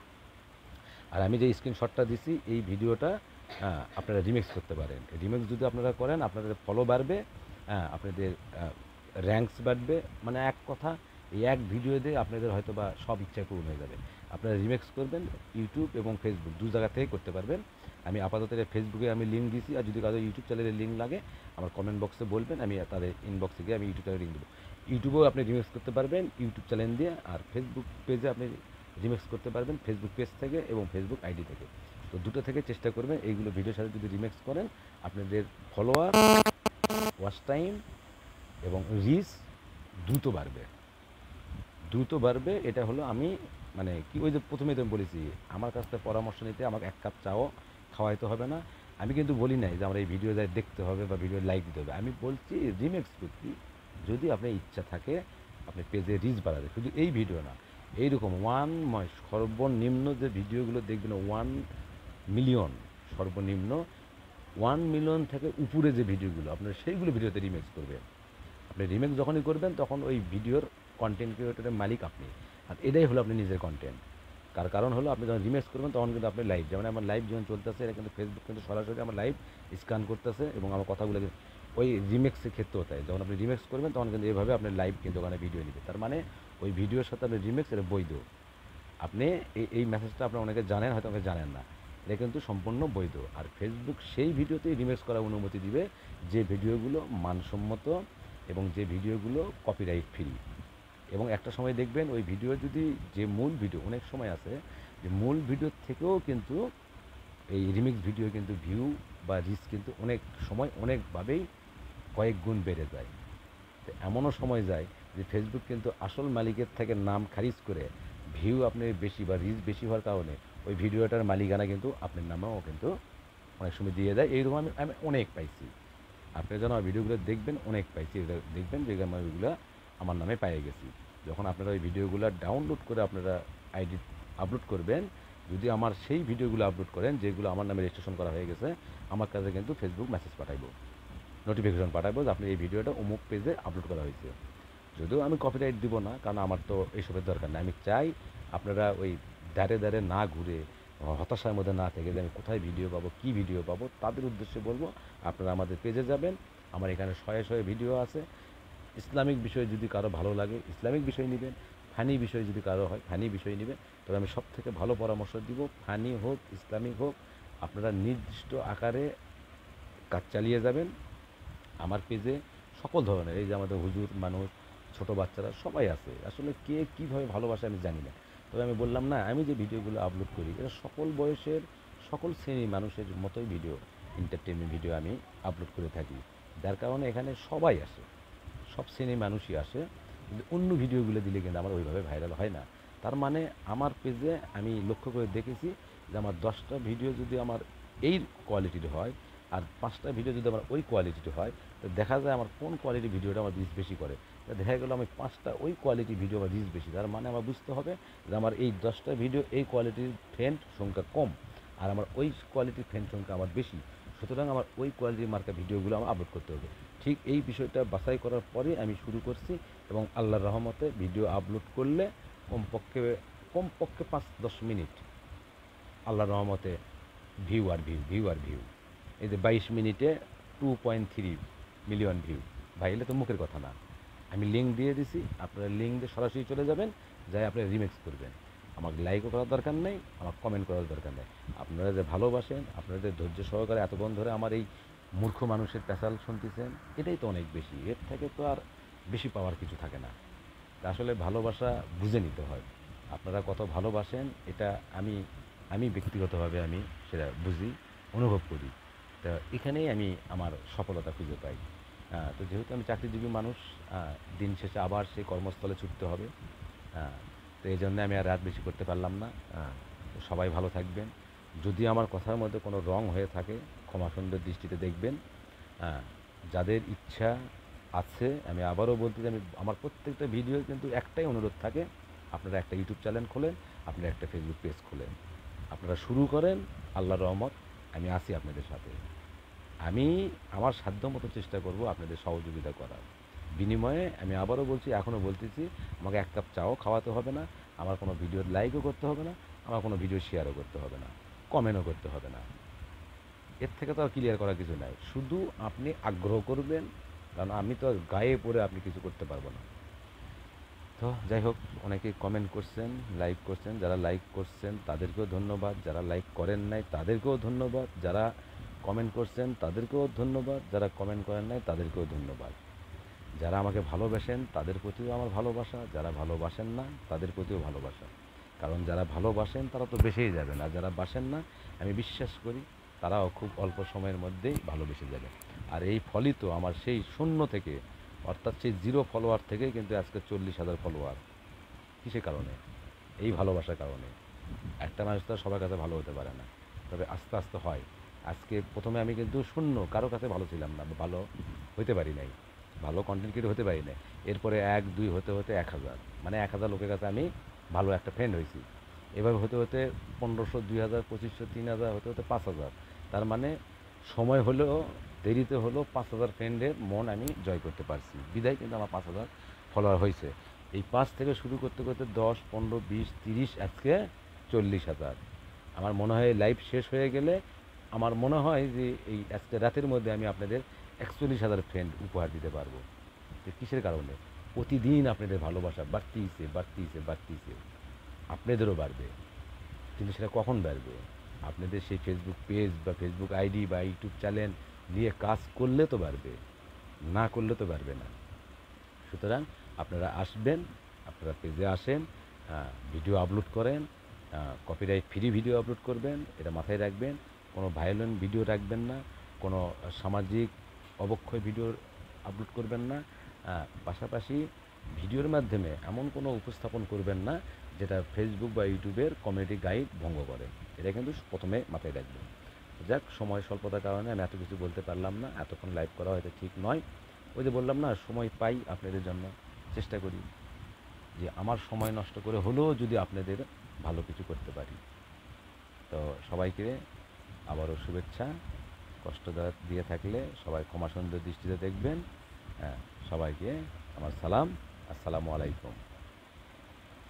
Speaker 1: আর আমি যে স্ক্রিনশটটা দিছি, এই ভিডিওটা আপনারা রিমিক্স করতে পারেন। রিমিক্স যদি আপনারা করেন, আপনাদের ফলো বাড়বে, আপনাদের র্যাঙ্কস বাড়বে। মানে এক কথা, এই এক ভিডিও দিয়ে আপনাদের হয়তো বা সব ইচ্ছা পূরণ হয়ে যাবে। আপনারা রিমেক্স করবেন ইউটিউব এবং ফেসবুক ২ জায়গা থেকেই করতে পারবেন। আমি আপাতত ফেসবুকে আমি লিঙ্ক দিয়েছি, আর যদি কারো ইউটিউব চ্যানেলের লিঙ্ক লাগে আমার কমেন্ট বক্সে বলবেন, আমি তাদের ইনবক্সে গিয়ে আমি ইউটিউব চ্যানেলের লিঙ্ক দেবো। ইউটিউবেও আপনি রিমেক্স করতে পারবেন ইউটিউব চ্যানেল দিয়ে, আর ফেসবুক পেজে আপনি রিমেক্স করতে পারবেন ফেসবুক পেজ থেকে এবং ফেসবুক আইডি থেকে। তো দুটো থেকে চেষ্টা করবেন এইগুলো ভিডিওর সাথে যদি রিমেক্স করেন, আপনাদের ফলোয়ার, ওয়াচ টাইম এবং রিচ দ্রুত বাড়বে, দ্রুত বাড়বে। এটা হলো আমি মানে কি, ওই যে প্রথমেই তো আমি বলেছি, আমার কাছ থেকে পরামর্শ নিতে আমাকে 1 কাপ চাও খাওয়াইতে হবে না। আমি কিন্তু বলি নাই যে আমার এই ভিডিও যাই দেখতে হবে বা ভিডিও লাইক দিতে হবে। আমি বলছি রিমেক্স করছি, যদি আপনার ইচ্ছা থাকে আপনি পেজে রিচ বাড়াবে, শুধু এই ভিডিও না, এইরকম সর্বনিম্ন যে ভিডিওগুলো দেখবেন 1 মিলিয়ন, সর্বনিম্ন 1 মিলিয়ন থেকে উপরে যে ভিডিওগুলো আপনার, সেইগুলো ভিডিওতে রিমেক্স করবেন। আপনি রিমেক্স যখনই করবেন তখন ওই ভিডিওর কন্টেন্ট ক্রিয়েটরের মালিক আপনি, আর এটাই হলো আপনি নিজের কন্টেন্ট। কারণ হলো আপনি যখন রিমেক্স করবেন তখন কিন্তু আপনি লাইভ, যেমন আমার লাইভ যখন চলতেছে, এটা কিন্তু ফেসবুক কিন্তু সরাসরি আমার লাইভ স্ক্যান করতেছে এবং আমার কথাগুলো ওই রিমেক্সের ক্ষেত্রেও তাই। যখন আপনি রিমেক্স করবেন তখন কিন্তু এভাবে আপনার লাইভ কিন্তু ওখানে ভিডিও নেবে, তার মানে ওই ভিডিওর সাথে আপনি রিমেক্স, এটা বৈধ। আপনি এই মেসেজটা আপনার অনেকে জানেন, হয়তো অনেকে জানেন না, এটা কিন্তু সম্পূর্ণ বৈধ। আর ফেসবুক সেই ভিডিওতেই রিমেক্স করার অনুমতি দিবে যে ভিডিওগুলো মানসম্মত এবং যে ভিডিওগুলো কপিরাইট ফ্রি। এবং একটা সময় দেখবেন ওই ভিডিও যদি, যে মূল ভিডিও, অনেক সময় আছে যে মূল ভিডিওর থেকেও কিন্তু এই রিমিক্স ভিডিও কিন্তু ভিউ বা রিচ কিন্তু অনেক সময় অনেকভাবেই কয়েক গুণ বেড়ে যায়। তো এমনও সময় যায় যে ফেসবুক কিন্তু আসল মালিকের থেকে নাম খারিজ করে ভিউ আপনি বেশি বা রিচ বেশি হওয়ার কারণে ওই ভিডিওটার মালিকানা কিন্তু আপনার নামেও কিন্তু অনেক সময় দিয়ে দেয়। এইরকম আমি আমি অনেক পাইছি। আপনি যখন আমার ভিডিওগুলো দেখবেন, অনেক পাইছি, এটা দেখবেন যে আমার ওইগুলো আমার নামে পেয়ে গেছি। যখন আপনারা ওই ভিডিওগুলো ডাউনলোড করে আপনারা আইডি আপলোড করবেন, যদি আমার সেই ভিডিওগুলো আপলোড করেন যেগুলো আমার নামে রেজিস্ট্রেশন করা হয়ে গেছে, আমার কাছে কিন্তু ফেসবুক মেসেজ পাঠাইবো, নোটিফিকেশন পাঠাবো যে আপনি এই ভিডিওটা অমুক পেজে আপলোড করা হয়েছে। যদিও আমি কপিরাইট দিব না, কারণ আমার তো এইসবের দরকার নেই। আমি চাই আপনারা ওই দাঁড়ে দাঁড়ে না ঘুরে, হতাশার মধ্যে না থেকে যে আমি কোথায় ভিডিও পাবো, কী ভিডিও পাবো, তাদের উদ্দেশ্যে বলবো আপনারা আমাদের পেজে যাবেন। আমার এখানে শয়ে শয়ে ভিডিও আছে। ইসলামিক বিষয় যদি কারো ভালো লাগে ইসলামিক বিষয় নেবেন, ফানি বিষয় যদি কারো হয় ফানি বিষয় নেবেন। তবে আমি সব থেকে ভালো পরামর্শ দিব, ফানি হোক ইসলামিক হোক, আপনারা নির্দিষ্ট আকারে কাজ চালিয়ে যাবেন। আমার পেজে সকল ধরনের, এই যে আমাদের হুজুর মানুষ, ছোট বাচ্চারা সবাই আছে। আসলে কে কীভাবে ভালোবাসে আমি জানি না, তবে আমি বললাম না, আমি যে ভিডিওগুলো আপলোড করি এটা সকল বয়সের, সকল শ্রেণীর মানুষের মতোই ভিডিও, এন্টারটেনমেন্ট ভিডিও আমি আপলোড করে থাকি। যার কারণে এখানে সবাই আসে, সব শ্রেণীর মানুষই আসে। কিন্তু অন্য ভিডিওগুলো দিলে কিন্তু আমার ওইভাবে ভাইরাল হয় না। তার মানে আমার পেজে আমি লক্ষ্য করে দেখেছি যে আমার 10টা ভিডিও যদি আমার এই কোয়ালিটির হয় আর 5টা ভিডিও যদি আমার ওই কোয়ালিটির হয়, তো দেখা যায় আমার কোন কোয়ালিটির ভিডিওটা আমার রিচ বেশি করে। তো দেখা গেলো আমি 5টা ওই কোয়ালিটির ভিডিও আমার রিচ বেশি, তার মানে আমার বুঝতে হবে যে আমার এই 10টা ভিডিও এই কোয়ালিটির ফ্রেন্ড সংখ্যা কম, আর আমার ওই কোয়ালিটির ফ্রেন্ড সংখ্যা আমার বেশি। সুতরাং আমার ওই কোয়ালিটির মার্কা ভিডিওগুলো আমার আপলোড করতে হবে। ঠিক এই বিষয়টা বাছাই করার পরে আমি শুরু করছি, এবং আল্লাহর রহমতে ভিডিও আপলোড করলে কমপক্ষে কমপক্ষে 5-10 মিনিট আল্লাহর রহমতে ভিউ আর ভিউ, ভিউ আর ভিউ। এই যে 22 মিনিটে 2.3 মিলিয়ন ভিউ, ভাই এলে তো মুখের কথা না। আমি লিঙ্ক দিয়ে দিছি, আপনারা লিঙ্ক দিয়ে সরাসরি চলে যাবেন, যাই আপনি রিমেক্স করবেন। আমাকে লাইকও করার দরকার নেই, আমার কমেন্ট করার দরকার নেই। আপনারা যে ভালোবাসেন, আপনারা যে ধৈর্য সহকারে এতক্ষণ ধরে আমার এই মূর্খ মানুষের পেশাল শুনতেছেন, এটাই তো অনেক বেশি। এর থেকে তো আর বেশি পাওয়ার কিছু থাকে না। তা আসলে ভালোবাসা বুঝে নিতে হয়। আপনারা কত ভালোবাসেন এটা আমি আমি ব্যক্তিগতভাবে আমি সেটা বুঝি, অনুভব করি। তা এখানেই আমি আমার সফলতা খুঁজে পাই। তো যেহেতু আমি চাকরিজীবী মানুষ, দিন শেষে আবার সেই কর্মস্থলে ছুটতে হবে। আহ, তো এই জন্যে আমি আর রাত বেশি করতে পারলাম না। তো সবাই ভালো থাকবেন। যদি আমার কথার মধ্যে কোনো রং হয়ে থাকে ক্ষমা সুন্দর দৃষ্টিতে দেখবেন। আহ, যাদের ইচ্ছা আছে, আমি আবারও বলতে চাই, আমি আমার প্রত্যেকটা ভিডিও কিন্তু একটাই অনুরোধ থাকে, আপনারা একটা ইউটিউব চ্যানেল খোলেন, আপনারা একটা ফেসবুক পেজ খোলেন, আপনারা শুরু করেন। আল্লাহর রহমত, আমি আছি আপনাদের সাথে। আমি আমার সাধ্যমতো চেষ্টা করব আপনাদের সহযোগিতা করার। বিনিময়ে আমি আবারও বলছি, এখনও বলতেছি, আমাকে 1 কাপ চাও খাওয়াতে হবে না, আমার কোনো ভিডিওর লাইকও করতে হবে না, আমার কোনো ভিডিও শেয়ারও করতে হবে না, কমেন্টও করতে হবে না। এর থেকে তো আর ক্লিয়ার করার কিছু নাই, শুধু আপনি আগ্রহ করবেন, কারণ আমি তো আর গায়ে পড়ে আপনি কিছু করতে পারবো না। তো তো যাই হোক, অনেকেই কমেন্ট করছেন, লাইক করছেন। যারা লাইক করছেন তাদেরকেও ধন্যবাদ, যারা লাইক করেন নাই তাদেরকেও ধন্যবাদ, যারা কমেন্ট করছেন তাদেরকেও ধন্যবাদ, যারা কমেন্ট করেন নাই তাদেরকেও ধন্যবাদ। যারা আমাকে ভালোবাসেন তাদের প্রতিও আমার ভালোবাসা, যারা ভালোবাসেন না তাদের প্রতিও ভালোবাসা। কারণ যারা ভালোবাসেন তারা তো বেসেই যাবেন, আর যারা বাসেন না আমি বিশ্বাস করি তারাও খুব অল্প সময়ের মধ্যেই ভালোবেসে যাবে। আর এই ফলই তো আমার সেই শূন্য থেকে, অর্থাৎ সেই 0 ফলোয়ার থেকেই কিন্তু আজকে 40,000 ফলোয়ার। কিসের কারণে? এই ভালোবাসার কারণে। একটা মানুষ তো আর সবার কাছে ভালো হতে পারে না, তবে আস্তে আস্তে হয়। আজকে প্রথমে আমি কিন্তু শূন্য, কারো কাছে ভালো ছিলাম না, বা ভালো হইতে পারি নাই, ভালো কন্টেন্ট ক্রিয়েটর হতে পারি নাই। এরপরে 1 2 হতে হতে 1000, মানে 1000 লোকের কাছে আমি ভালো একটা ফ্রেন্ড হয়েছি। এভাবে হতে হতে 1500, 2000, 2500, 3000 হতে হতে 5000। তার মানে সময় হলেও, দেরিতে হলেও 5000 ফ্রেন্ডের মন আমি জয় করতে পারছি, বিদায় কিন্তু আমার 5000 ফলোয়ার হয়েছে। এই 5 থেকে শুরু করতে করতে 10, 15, 20, 30, আজকে 40,000। আমার মনে হয় লাইভ শেষ হয়ে গেলে, আমার মনে হয় যে এই আজকে রাতের মধ্যে আমি আপনাদের 41,000 ফ্রেন্ড উপহার দিতে পারবো। যে কিসের কারণে? প্রতিদিন আপনাদের ভালোবাসা বাড়তিছে বাড়তিছে বাড়তিছে, আপনাদেরও বাড়বে। কিন্তু সেটা কখন বাড়বে? আপনাদের সেই ফেসবুক পেজ বা ফেসবুক আইডি বা ইউটিউব চ্যানেল নিয়ে কাজ করলে তো বাড়বে, না করলে তো বাড়বে না। সুতরাং আপনারা আসবেন, আপনারা পেজে আসেন, ভিডিও আপলোড করেন, কপিরাইট ফ্রি ভিডিও আপলোড করবেন, এটা মাথায় রাখবেন। কোনো ভায়োলেন্ট ভিডিও রাখবেন না, কোনো সামাজিক অবক্ষয় ভিডিও আপলোড করবেন না। পাশাপাশি ভিডিওর মাধ্যমে এমন কোনো উপস্থাপন করবেন না যেটা ফেসবুক বা ইউটিউবের কমিউনিটি গাইড ভঙ্গ করে। এটা কিন্তু প্রথমে মাথায় রাখবেন। যাক, সময় স্বল্পতার কারণে আমি এত কিছু বলতে পারলাম না, এতক্ষণ লাইভ করা হয়তো ঠিক নয়। ওই যে বললাম না, সময় পাই আপনাদের জন্য, চেষ্টা করি যে আমার সময় নষ্ট করে হলেও যদি আপনাদের ভালো কিছু করতে পারি। তো সবাইকে আবারও শুভেচ্ছা। কষ্ট দিয়ে থাকলে সবাই ক্ষমা সুন্দর দৃষ্টিতে দেখবেন। সবাইকে আমার সালাম। আসসালামু আলাইকুম।